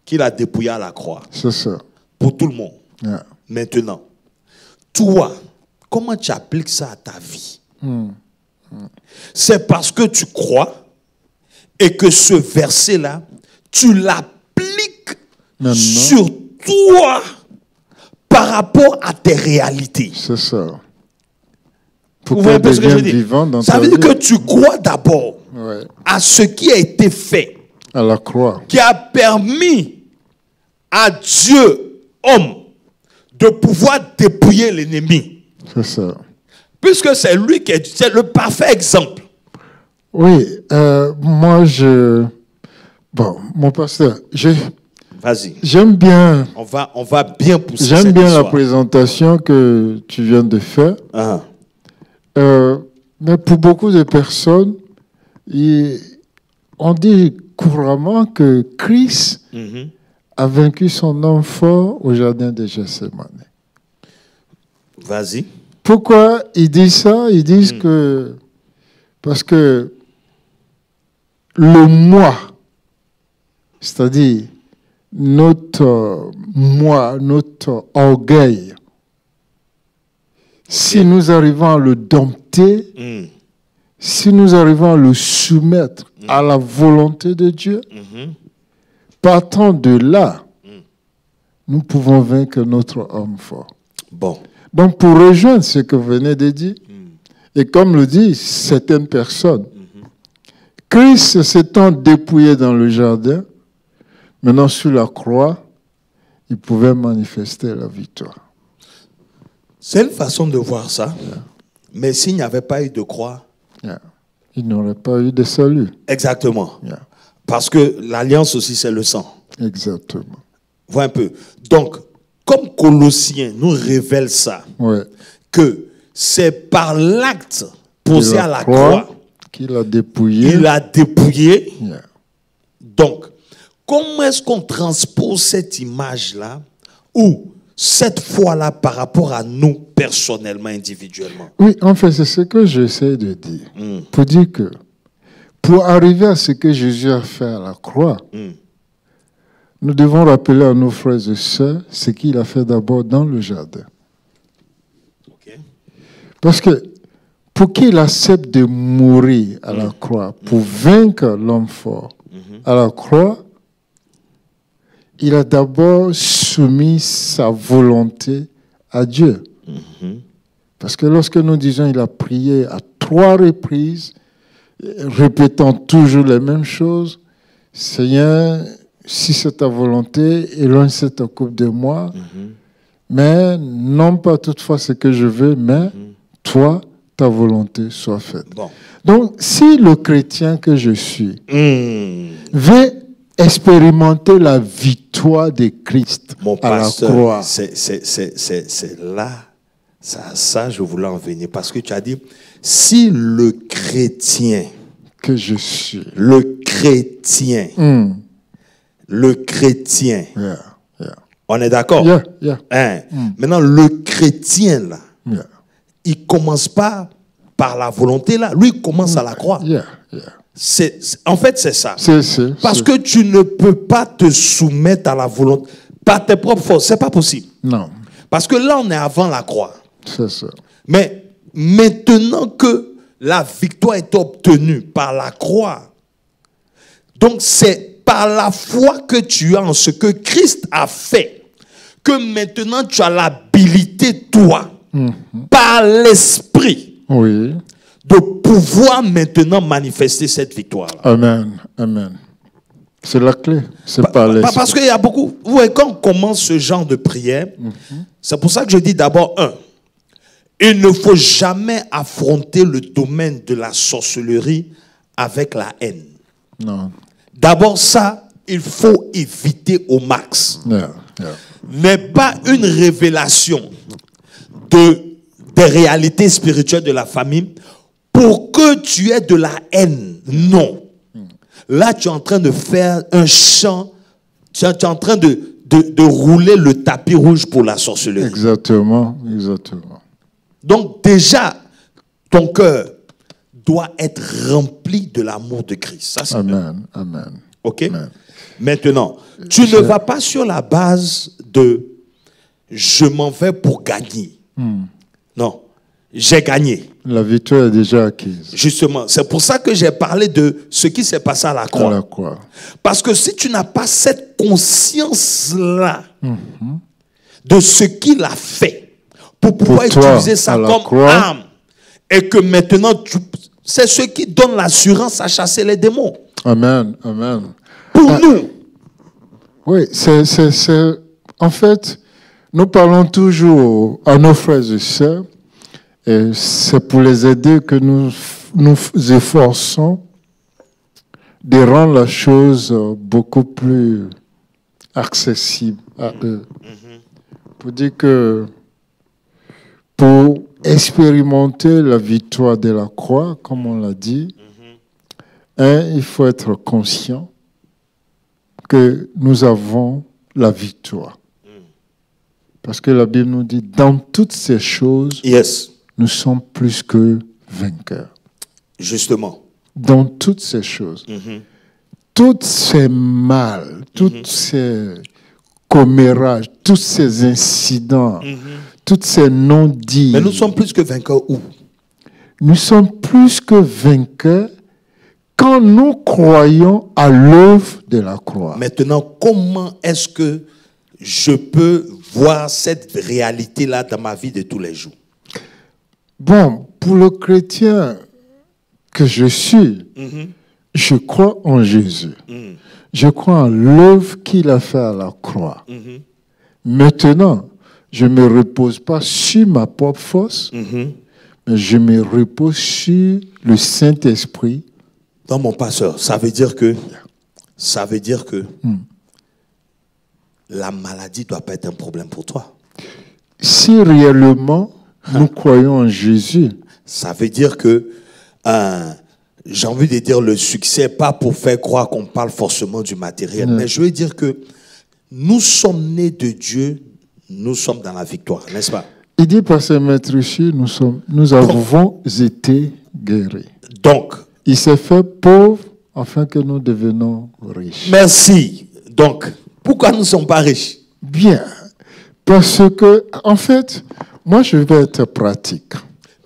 qu'il a dépouillé à la croix. C'est ça. Pour tout le monde. Maintenant, toi, comment tu appliques ça à ta vie? C'est parce que tu crois et que ce verset-là, tu l'appliques sur toi par rapport à tes réalités. C'est ça. Vous voyez ce que je veux dire? Ça veut dire que tu crois d'abord à ce qui a été fait. À la croix. Qui a permis à Dieu, homme, de pouvoir dépouiller l'ennemi. C'est ça. Puisque c'est lui qui c'est le parfait exemple. Oui, moi bon, mon pasteur, vas-y. J'aime bien. On va bien pousser. J'aime bien la présentation que tu viens de faire. Mais pour beaucoup de personnes, on dit couramment que Christ a vaincu son homme fort au jardin de Gethsémane. Vas-y. Pourquoi ils disent ça? Ils disent que parce que le moi, c'est-à-dire notre moi, notre orgueil, si nous arrivons à le dompter, si nous arrivons à le soumettre à la volonté de Dieu, partant de là, nous pouvons vaincre notre homme fort. Bon. Donc, pour rejoindre ce que vous venez de dire, et comme le disent certaines personnes, Christ s'étant dépouillé dans le jardin, maintenant sur la croix, il pouvait manifester la victoire. C'est une façon de voir ça. Mais s'il n'y avait pas eu de croix, il n'aurait pas eu de salut. Exactement. Parce que l'alliance aussi, c'est le sang. Exactement. Vois un peu. Donc, comme Colossiens nous révèle ça, que c'est par l'acte posé à la croix qu'il a dépouillé. Il a dépouillé. Donc, comment est-ce qu'on transpose cette image-là ou cette foi-là par rapport à nous personnellement, individuellement? Oui, en fait, c'est ce que j'essaie de dire. Pour dire que pour arriver à ce que Jésus a fait à la croix, nous devons rappeler à nos frères et sœurs ce qu'il a fait d'abord dans le jardin. Parce que pour qu'il accepte de mourir à la croix, pour vaincre l'homme fort à la croix, il a d'abord soumis sa volonté à Dieu. Parce que lorsque nous disons qu'il a prié à 3 reprises, répétant toujours les mêmes choses, Seigneur, si c'est ta volonté, éloigne cette coupe de moi, mais non pas toutefois ce que je veux, mais toi, ta volonté soit faite. Bon. Donc, si le chrétien que je suis veut expérimenter la victoire de Christ à la croix, c'est là, ça je voulais en venir, parce que tu as dit, si le chrétien que je suis, le chrétien, on est d'accord? Maintenant, le chrétien, là, il ne commence pas par la volonté, là. Lui, il commence à la croix. En fait, c'est ça. Parce que tu ne peux pas te soumettre à la volonté par tes propres forces. Ce n'est pas possible. Non. Parce que là, on est avant la croix. C'est ça. Mais maintenant que la victoire est obtenue par la croix, donc c'est par la foi que tu as en ce que Christ a fait, que maintenant tu as l'habilité, toi, par l'Esprit, de pouvoir maintenant manifester cette victoire. Amen. Amen. C'est la clé. C'est par l'Esprit. Parce qu'il y a beaucoup... Vous voyez, quand on commence ce genre de prière, c'est pour ça que je dis d'abord, il ne faut jamais affronter le domaine de la sorcellerie avec la haine. Non. D'abord ça, il faut éviter au max. Mais pas une révélation des réalités spirituelles de la famille pour que tu aies de la haine. Non. Là, tu es en train de faire un chant, tu es en train de rouler le tapis rouge pour la sorcellerie. Exactement. Donc déjà, ton cœur doit être rempli de l'amour de Christ. Ça, c'est Amen. OK? Amen. Maintenant, tu ne vas pas sur la base de « je m'en vais pour gagner ». Non, j'ai gagné. La victoire est déjà acquise. Justement, c'est pour ça que j'ai parlé de ce qui s'est passé à la croix. Parce que si tu n'as pas cette conscience-là de ce qu'il a fait pour pouvoir utiliser ça comme arme, et que maintenant, c'est ce qui donne l'assurance à chasser les démons. Amen. Pour nous. Oui, en fait, nous parlons toujours à nos frères et sœurs, et c'est pour les aider que nous efforçons de rendre la chose beaucoup plus accessible à eux. Pour dire que pour expérimenter la victoire de la croix, comme on l'a dit, il faut être conscient que nous avons la victoire. Parce que la Bible nous dit, dans toutes ces choses, Yes. nous sommes plus que vainqueurs. Justement. Dans toutes ces choses. Tous ces mal, tous ces commérages, tous ces incidents, tous ces non-dits. Mais nous sommes plus que vainqueurs où? Nous sommes plus que vainqueurs quand nous croyons à l'œuvre de la croix. Maintenant, comment est-ce que je peux voir cette réalité-là dans ma vie de tous les jours? Bon, pour le chrétien que je suis, je crois en Jésus. Je crois en l'œuvre qu'il a fait à la croix. Maintenant, je ne me repose pas sur ma propre force, mais je me repose sur le Saint-Esprit. Dans mon pasteur, ça veut dire que la maladie ne doit pas être un problème pour toi. Si réellement nous croyons en Jésus, ça veut dire que, j'ai envie de dire le succès, pas pour faire croire qu'on parle forcément du matériel, mais je veux dire que nous sommes nés de Dieu, nous sommes dans la victoire, n'est-ce pas? Il dit par ses maîtres ici, nous avons été guéris. Donc, il s'est fait pauvre afin que nous devenions riches. Merci. Donc, pourquoi nous ne sommes pas riches? Bien. Parce que, en fait, moi je vais être pratique.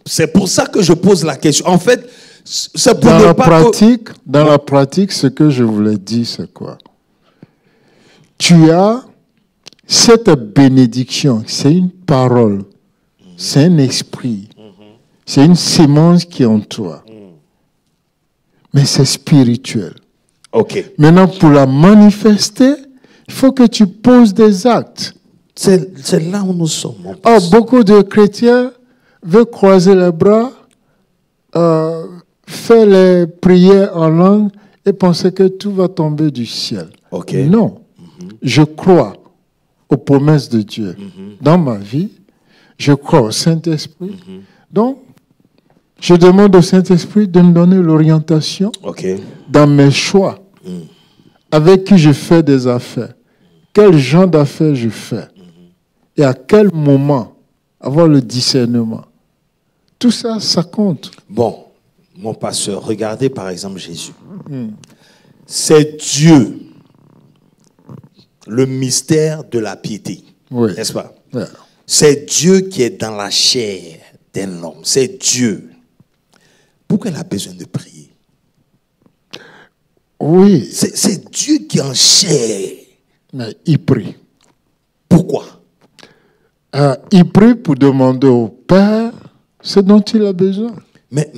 C'est pour ça que je pose la question. En fait, c'est pour dans ne la pas pratique, dans la pratique, ce que je voulais dire, c'est quoi? Tu as cette bénédiction, c'est une parole, c'est un esprit, c'est une sémence qui est en toi. Mais c'est spirituel. Ok. Maintenant, pour la manifester, il faut que tu poses des actes. C'est là où nous sommes. Oh, beaucoup de chrétiens veulent croiser les bras, faire les prières en langue et penser que tout va tomber du ciel. Okay. Non. Je crois aux promesses de Dieu dans ma vie. Je crois au Saint-Esprit. Donc, je demande au Saint-Esprit de me donner l'orientation dans mes choix. Avec qui je fais des affaires. Quel genre d'affaires je fais. Et à quel moment avoir le discernement. Tout ça, ça compte. Bon, mon pasteur, regardez par exemple Jésus. C'est Dieu, le mystère de la piété. Oui. N'est-ce pas? Ouais. C'est Dieu qui est dans la chair d'un homme. C'est Dieu. Pourquoi il a besoin de prier? Oui. C'est Dieu qui est en chair. Mais il prie. Pourquoi? Il prie pour demander au Père ce dont il a besoin. Mais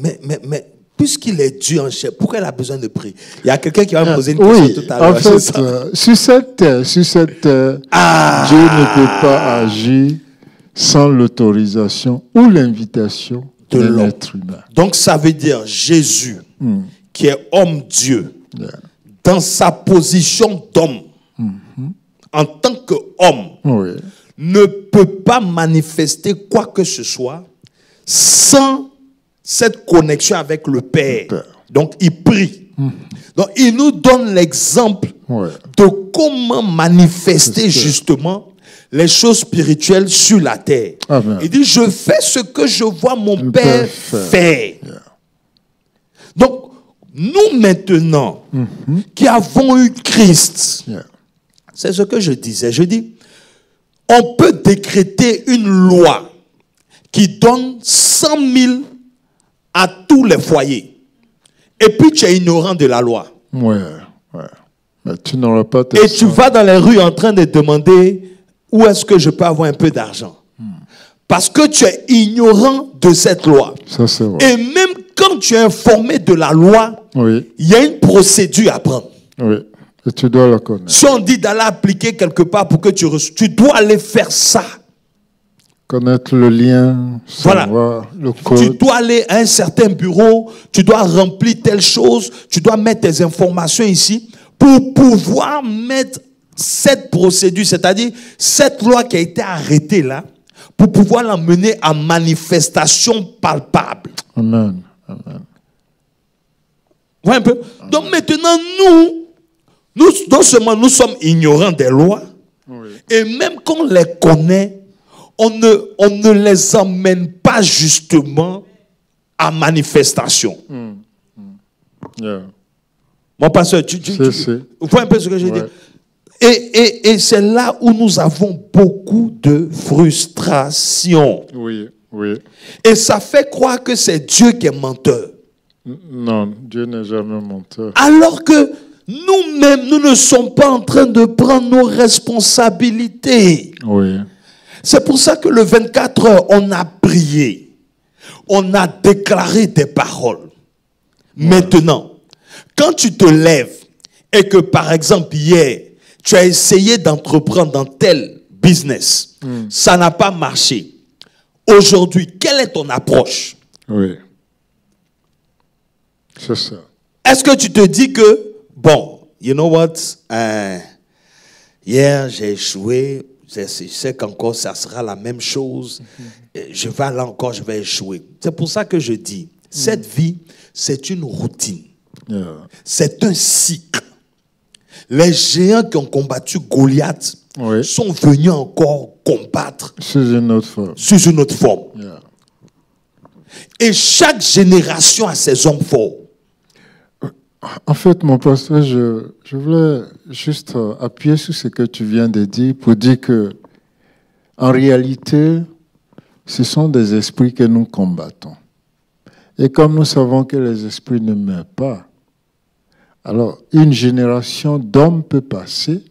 puisqu'il est Dieu en chair, pourquoi il a besoin de prier? Il y a quelqu'un qui va me poser une question tout à l'heure. En fait, sur cette terre, Dieu ne peut pas agir sans l'autorisation ou l'invitation de l'être humain. Donc ça veut dire Jésus, qui est homme-Dieu, dans sa position d'homme, en tant qu'homme, ne peut pas manifester quoi que ce soit sans cette connexion avec le Père. Donc il prie. Donc il nous donne l'exemple de comment manifester justement les choses spirituelles sur la terre. Amen. Il dit, je fais ce que je vois mon Père faire. Donc, nous maintenant, qui avons eu Christ, c'est ce que je disais. Je dis, on peut décréter une loi qui donne 100 000 à tous les foyers. Et puis tu es ignorant de la loi. Ouais. Mais tu n'auras pas tes Et tu vas dans les rues en train de demander où est-ce que je peux avoir un peu d'argent. Parce que tu es ignorant de cette loi. Ça, c'est vrai. Et même quand tu es informé de la loi, il y a une procédure à prendre. Oui, et tu dois la connaître. Si on dit d'aller appliquer quelque part pour que tu reçoives, tu dois aller faire ça. Connaître le lien, savoir le code. Tu dois aller à un certain bureau, tu dois remplir telle chose, tu dois mettre tes informations ici pour pouvoir mettre cette procédure, c'est-à-dire cette loi qui a été arrêtée là, pour pouvoir l'emmener en manifestation palpable. Amen. Voilà un peu. Donc maintenant, Nous, non seulement nous sommes ignorants des lois, Oui. et même quand on les connaît, on ne les emmène pas justement à manifestation. Yeah. Mon pasteur, tu vois un peu ce que je dis? Et c'est là où nous avons beaucoup de frustration. Oui, oui. Et ça fait croire que c'est Dieu qui est menteur. Non, Dieu n'est jamais menteur. Alors que nous-mêmes, nous ne sommes pas en train de prendre nos responsabilités. Oui. C'est pour ça que le 24 heures, on a prié. On a déclaré des paroles. Maintenant, quand tu te lèves et que, par exemple, hier, tu as essayé d'entreprendre dans tel business, ça n'a pas marché. Aujourd'hui, quelle est ton approche? Oui. C'est ça. Est-ce que tu te dis que, bon, you know what, hier j'ai échoué, je sais qu'encore ça sera la même chose, je vais là encore, je vais échouer. C'est pour ça que je dis, cette vie, c'est une routine. Yeah. C'est un cycle. Les géants qui ont combattu Goliath sont venus encore combattre sous une autre forme. Sous une autre forme. Yeah. Et chaque génération a ses hommes forts. En fait, mon pasteur, je voulais juste appuyer sur ce que tu viens de dire pour dire que, en réalité, ce sont des esprits que nous combattons. Et comme nous savons que les esprits ne meurent pas, alors une génération d'hommes peut passer,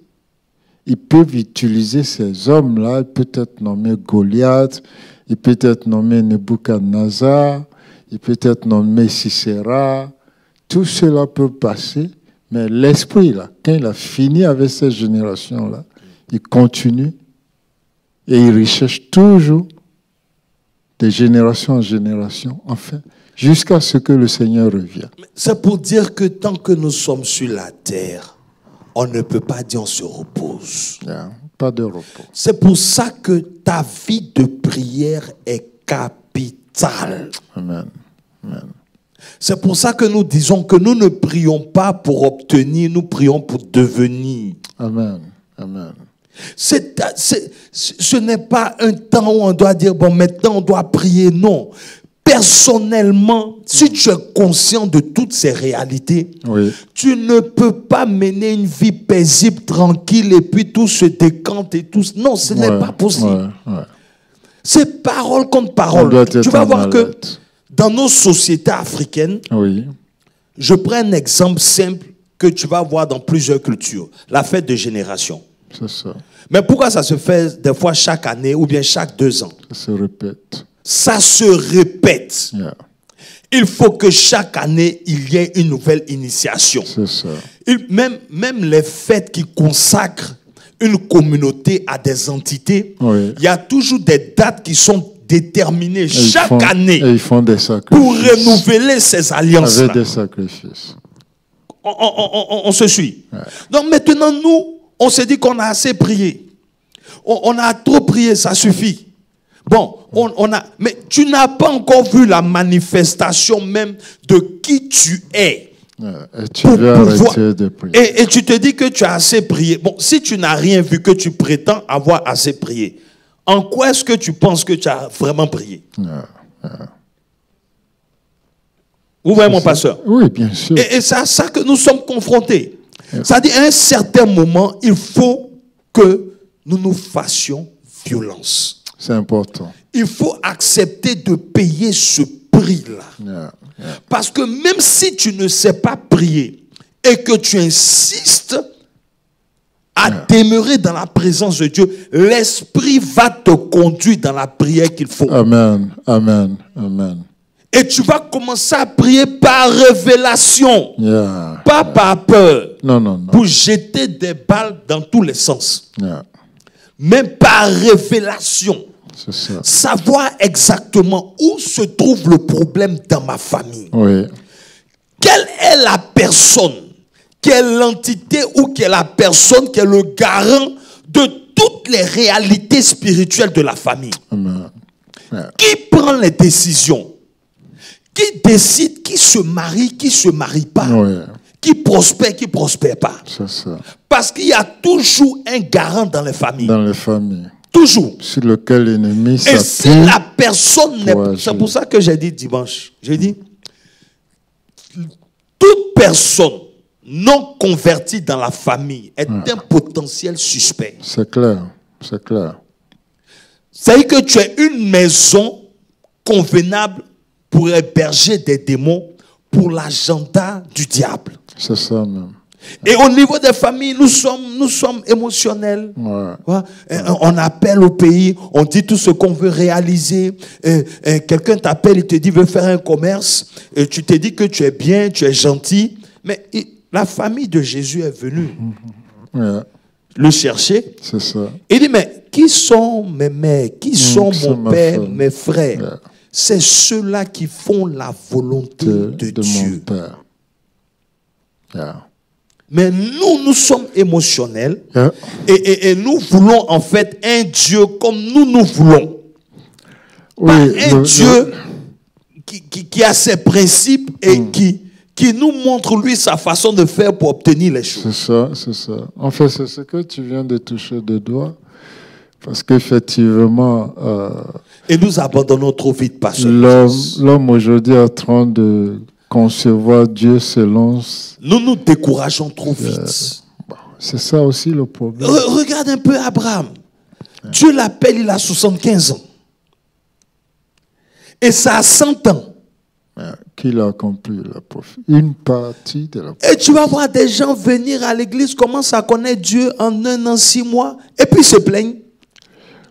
ils peuvent utiliser ces hommes-là, ils peuvent être nommés Goliath, ils peuvent être nommés Nebuchadnezzar, ils peuvent être nommés Sisera. Tout cela peut passer, mais l'esprit, là, quand il a fini avec cette génération-là, il continue et il recherche toujours de génération en génération, enfin, jusqu'à ce que le Seigneur revienne. C'est pour dire que tant que nous sommes sur la terre, on ne peut pas dire on se repose. Yeah, pas de repos. C'est pour ça que ta vie de prière est capitale. Amen. Amen. C'est pour ça que nous disons que nous ne prions pas pour obtenir, nous prions pour devenir. Amen. Amen. Ce n'est pas un temps où on doit dire, bon, maintenant on doit prier. Non. Personnellement, si tu es conscient de toutes ces réalités, tu ne peux pas mener une vie paisible, tranquille, et puis tout se décante et tout. Non, ce n'est pas possible. C'est parole contre parole. Tu vas voir que dans nos sociétés africaines, je prends un exemple simple que tu vas voir dans plusieurs cultures. La fête de génération. C'est ça. Mais pourquoi ça se fait des fois chaque année ou bien chaque 2 ans? Ça se répète. Ça se répète. Yeah. Il faut que chaque année, il y ait une nouvelle initiation. C'est ça. Même les fêtes qui consacrent une communauté à des entités, il y a toujours des dates qui sont déterminées chaque année. Et ils font des sacrifices. Pour renouveler ces alliances-là. Avec des sacrifices. On se suit. Ouais. Donc maintenant, nous, on s'est dit qu'on a assez prié. On a trop prié, ça suffit. Bon, mais tu n'as pas encore vu la manifestation même de qui tu es. Et tu veux arrêter de prier. Et tu te dis que tu as assez prié. Bon, si tu n'as rien vu, que tu prétends avoir assez prié, en quoi est-ce que tu penses que tu as vraiment prié? Vous voyez, mon pasteur? Oui, bien sûr. Et c'est à ça que nous sommes confrontés. C'est-à-dire, à un certain moment, il faut que nous nous fassions violence. C'est important. Il faut accepter de payer ce prix-là. Parce que même si tu ne sais pas prier et que tu insistes à demeurer dans la présence de Dieu, l'Esprit va te conduire dans la prière qu'il faut. Amen, amen, amen. Et tu vas commencer à prier par révélation, pas par peur, non. Pour jeter des balles dans tous les sens. Mais par révélation. C'est ça. Savoir exactement où se trouve le problème dans ma famille. Quelle est la personne, quelle l'entité ou quelle est la personne qui est le garant de toutes les réalités spirituelles de la famille. Qui prend les décisions? Qui décide qui se marie pas? qui prospère pas. C'est ça. Parce qu'il y a toujours un garant dans les familles. Dans les familles. Toujours. Sur lequel l'ennemi s'appuie. Et si la personne n'est pas... C'est pour ça que j'ai dit dimanche. J'ai dit, toute personne non convertie dans la famille est un potentiel suspect. C'est clair. C'est clair. C'est-à-dire que tu es une maison convenable pour héberger des démons pour l'agenda du diable. C'est ça même. Et au niveau des familles, nous sommes émotionnels. Ouais. On appelle au pays, on dit tout ce qu'on veut réaliser. Quelqu'un t'appelle, il te dit, veut faire un commerce. Et tu te dis que tu es bien, tu es gentil. Mais la famille de Jésus est venue le chercher. C'est ça. Il dit, mais qui sont mes mères, qui sont mon père, mes frères? C'est ceux-là qui font la volonté de Dieu. Mon père. Mais nous sommes émotionnels et nous voulons en fait un Dieu comme nous voulons. Pas un Dieu qui a ses principes et qui nous montre lui sa façon de faire pour obtenir les choses. C'est ça, c'est ça. En fait, c'est ce que tu viens de toucher de doigt. Parce qu'effectivement... et nous abandonnons trop vite par ce l'homme aujourd'hui est en train de concevoir Dieu selon... Nous nous décourageons trop vite. C'est ça aussi le problème. Regarde un peu Abraham. Dieu l'appelle, il a 75 ans. Et ça a 100 ans. Qu'il a accompli la prophétie. Une partie de la prophétie. Et tu vas voir des gens venir à l'église, commencent à connaître Dieu en 1 an, 6 mois, et puis se plaignent.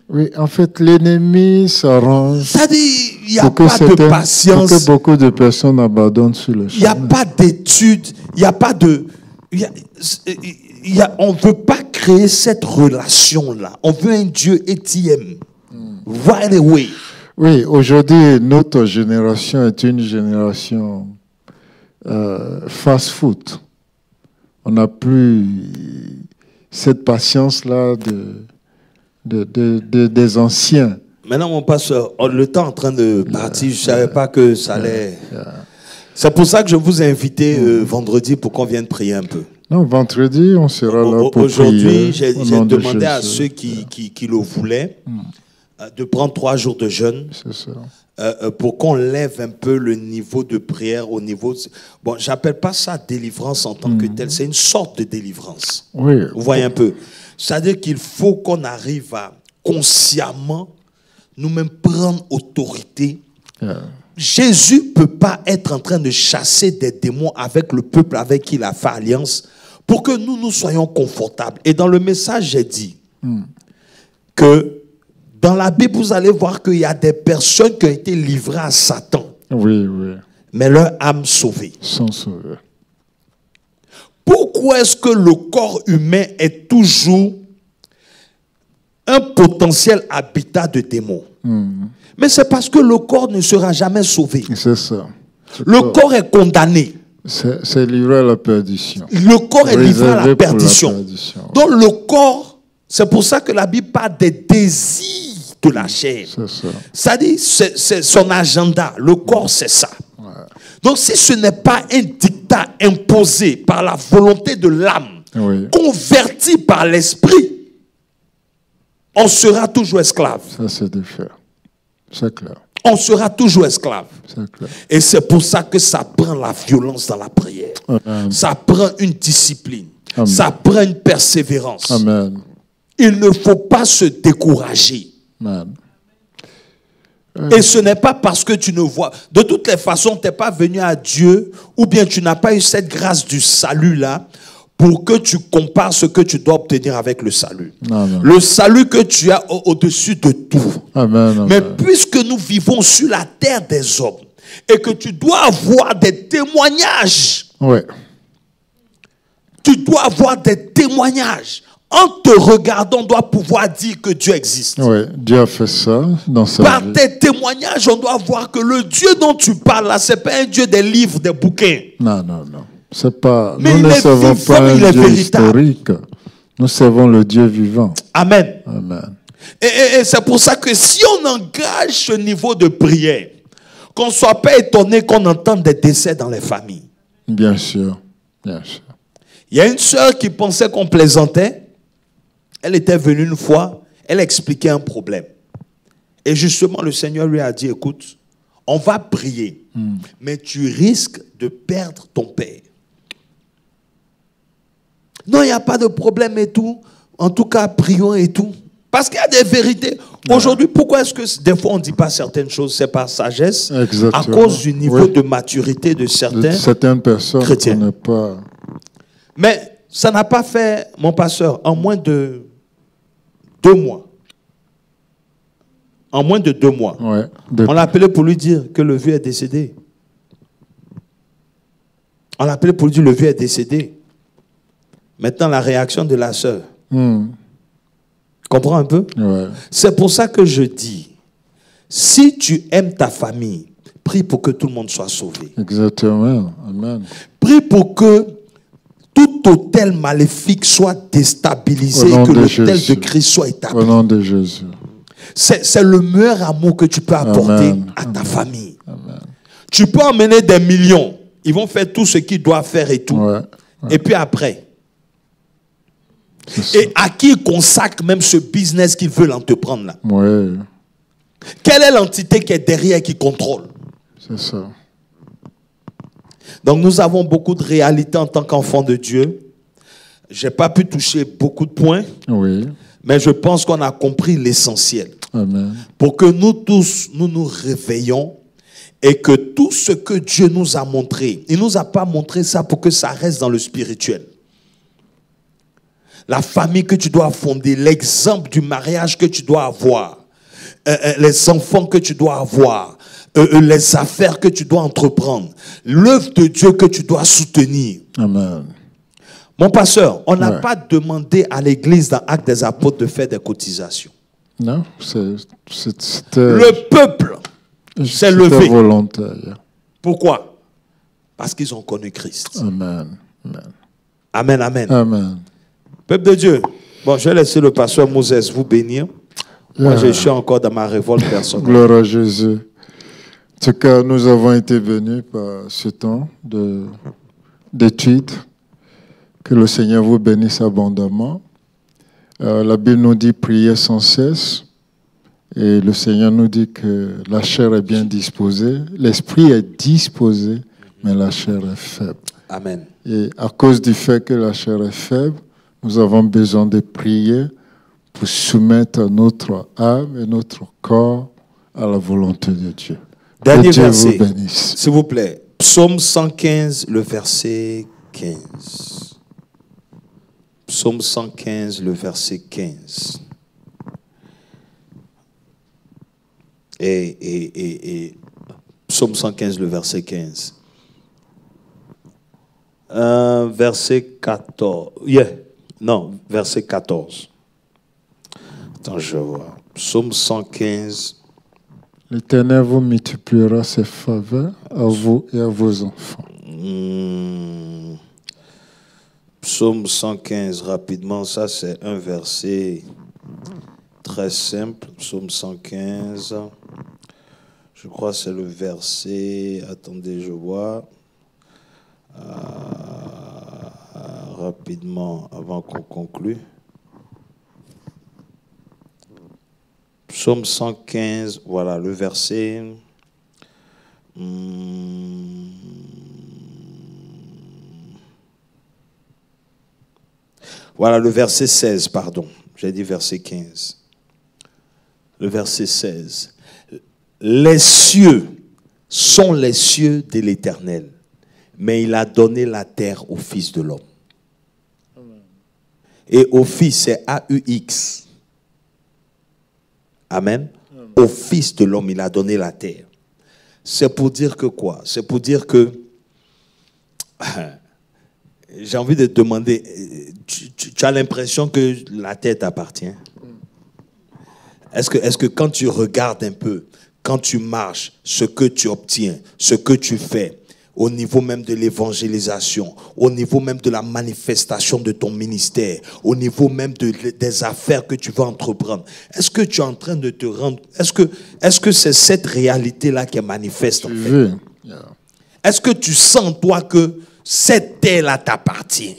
Oui, en fait, l'ennemi s'arrange. C'est-à-dire, il n'y a pas de patience. Pour que beaucoup de personnes abandonnent sur le chemin. Il n'y a pas d'études, il n'y a pas de... on ne veut pas créer cette relation-là. On veut un Dieu ATM. Right away. Oui, aujourd'hui, notre génération est une génération fast-food. On n'a plus cette patience-là des anciens. Maintenant, mon pasteur, le temps est en train de partir. Je ne savais pas que ça allait... C'est pour ça que je vous ai invité vendredi pour qu'on vienne prier un peu. Non, vendredi, on sera là pour prier. Aujourd'hui, j'ai demandé à ceux qui le voulaient de prendre 3 jours de jeûne. C'est ça. Pour qu'on lève un peu le niveau de prière au niveau... Bon, j'appelle pas ça délivrance en tant que telle, c'est une sorte de délivrance. Oui. Vous voyez un peu. C'est-à-dire qu'il faut qu'on arrive à consciemment nous-mêmes prendre autorité. Jésus ne peut pas être en train de chasser des démons avec le peuple avec qui il a fait alliance pour que nous soyons confortables. Et dans le message, j'ai dit que dans la Bible, vous allez voir qu'il y a des personnes qui ont été livrées à Satan. Oui, oui. Mais leur âme sauvée. Sont sauvées. Pourquoi est-ce que le corps humain est toujours un potentiel habitat de démons? Mais c'est parce que le corps ne sera jamais sauvé. C'est ça. Le corps est condamné. C'est livré à la perdition. Le corps est livré à la perdition. Donc le corps, c'est pour ça que la Bible parle des désirs de la chair. C'est ça. Ça dit, c'est son agenda. Le corps, c'est ça. Ouais. Donc si ce n'est pas un dictat imposé par la volonté de l'âme, converti par l'esprit, on sera toujours esclave. Ça, c'est de faire. C'est clair. On sera toujours esclave. C'est clair. Et c'est pour ça que ça prend la violence dans la prière. Amen. Ça prend une discipline. Amen. Ça prend une persévérance. Amen. Il ne faut pas se décourager. Amen. Et ce n'est pas parce que tu ne vois... De toutes les façons, tu n'es pas venu à Dieu ou bien tu n'as pas eu cette grâce du salut-là pour que tu compares ce que tu dois obtenir avec le salut. Amen. Le salut que tu as au-dessus de tout. Amen. Mais puisque nous vivons sur la terre des hommes et que tu dois avoir des témoignages, tu dois avoir des témoignages. En te regardant, on doit pouvoir dire que Dieu existe. Oui, Dieu a fait ça dans sa vie. Par tes témoignages, on doit voir que le Dieu dont tu parles là, ce n'est pas un Dieu des livres, des bouquins. Non, non, non. C'est pas, mais nous ne servons vivant, pas un Dieu véritable. historique. Nous servons le Dieu vivant. Amen. Amen. Et c'est pour ça que si on engage ce niveau de prière, qu'on ne soit pas étonné qu'on entende des décès dans les familles. Bien sûr. Bien sûr. Il y a une sœur qui pensait qu'on plaisantait. Elle était venue une fois, elle expliquait un problème. Et justement, le Seigneur lui a dit, écoute, on va prier, mais tu risques de perdre ton père. Non, il n'y a pas de problème et tout. En tout cas, prions et tout. Parce qu'il y a des vérités. Aujourd'hui, pourquoi est-ce que des fois on ne dit pas certaines choses? C'est par sagesse. Exactement. À cause du niveau de maturité de certaines personnes chrétiens. Qu'on pas... Mais ça n'a pas fait, mon pasteur, en moins de 2 mois. En moins de 2 mois. Ouais, on l'a appelé pour lui dire que le vieux est décédé. On l'a appelé pour lui dire que le vieux est décédé. Maintenant, la réaction de la sœur. Comprends un peu? Ouais. C'est pour ça que je dis, si tu aimes ta famille, prie pour que tout le monde soit sauvé. Exactement. Amen. Prie pour que tout autel maléfique soit déstabilisé et que l'autel de Christ soit établi. Au nom de Jésus. C'est le meilleur amour que tu peux apporter à ta famille. Amen. Tu peux emmener des millions. Ils vont faire tout ce qu'ils doivent faire et tout. Ouais. Et puis après, et à qui ils consacrent même ce business qu'ils veulent entreprendre là? Ouais. Quelle est l'entité qui est derrière qui contrôle? C'est ça. Donc nous avons beaucoup de réalités en tant qu'enfants de Dieu. Je n'ai pas pu toucher beaucoup de points. Oui. Mais je pense qu'on a compris l'essentiel. Amen. Pour que nous tous, nous nous réveillons et que tout ce que Dieu nous a montré, il ne nous a pas montré ça pour que ça reste dans le spirituel. La famille que tu dois fonder, l'exemple du mariage que tu dois avoir, les enfants que tu dois avoir, les affaires que tu dois entreprendre, l'œuvre de Dieu que tu dois soutenir. Amen. Mon pasteur, on n'a pas demandé à l'église dans Actes des Apôtres de faire des cotisations. Non, c'était... Le peuple s'est levé. C'était volontaire. Pourquoi? Parce qu'ils ont connu Christ. Amen. Amen. Amen, amen. Amen. Peuple de Dieu, bon, je vais laisser le pasteur Moses vous bénir. Moi, je suis encore dans ma révolte personnelle. Gloire à Jésus. En tout cas, nous avons été bénis par ce temps d'étude. Que le Seigneur vous bénisse abondamment. La Bible nous dit prier sans cesse. Et le Seigneur nous dit que la chair est bien disposée. L'esprit est disposé, mais la chair est faible. Amen. Et à cause du fait que la chair est faible, nous avons besoin de prier pour soumettre notre âme et notre corps à la volonté de Dieu. Dernier Dieu verset, vous bénisse. s'il vous plaît. Psaume 115, le verset 15. Psaume 115, le verset 15. Et Psaume 115, le verset 15. Verset 14. Non, verset 14. Attends, je vois. Psaume 115. L'Éternel vous multipliera ses faveurs à vous et à vos enfants. Psaume 115, rapidement, ça c'est un verset très simple. Psaume 115, je crois que c'est le verset, attendez, je vois, rapidement, avant qu'on conclue. Psaume 115, voilà, le verset... Voilà le verset 16, pardon. J'ai dit verset 15. Le verset 16. Les cieux sont les cieux de l'Éternel, mais il a donné la terre au Fils de l'homme. Et au Fils, c'est A-U-X. Amen. Au Fils de l'homme, il a donné la terre. C'est pour dire que quoi? C'est pour dire que... J'ai envie de te demander, tu as l'impression que la terre t'appartient? Est-ce que quand tu regardes un peu, quand tu marches, ce que tu obtiens, ce que tu fais, au niveau même de l'évangélisation, au niveau même de la manifestation de ton ministère, au niveau même des affaires que tu vas entreprendre, est-ce que tu es en train de te rendre... Est-ce que c'est cette réalité-là qui est manifeste en fait? Est-ce que tu sens, toi, que Cette terre-là t'appartient.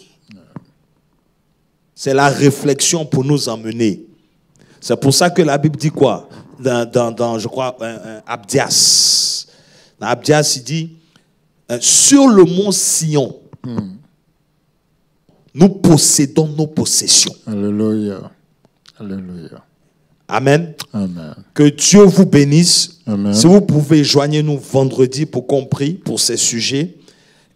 C'est la réflexion pour nous emmener. C'est pour ça que la Bible dit quoi? Dans je crois, Abdias. Dans Abdias, il dit, sur le mont Sion, nous possédons nos possessions. Alléluia. Alléluia. Amen. Amen. Que Dieu vous bénisse. Amen. Si vous pouvez, joignez-nous vendredi pour qu'on prie pour ces sujets.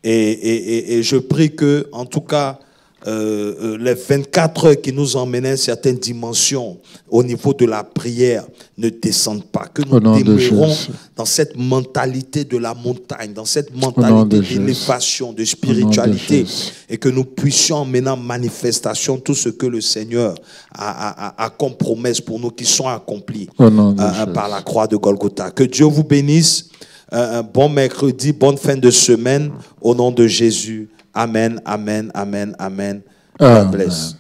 Et je prie que, en tout cas, les 24 heures qui nous emmenaient à certaines dimensions au niveau de la prière ne descendent pas. Que nous demeurons dans cette mentalité de la montagne, dans cette mentalité d'élévation, de spiritualité, et que nous puissions emmener en manifestation tout ce que le Seigneur a comme promesse pour nous qui sont accomplis par la croix de Golgotha. Que Dieu vous bénisse. Bon mercredi, bonne fin de semaine au nom de Jésus. Amen, amen, amen, amen. God bless.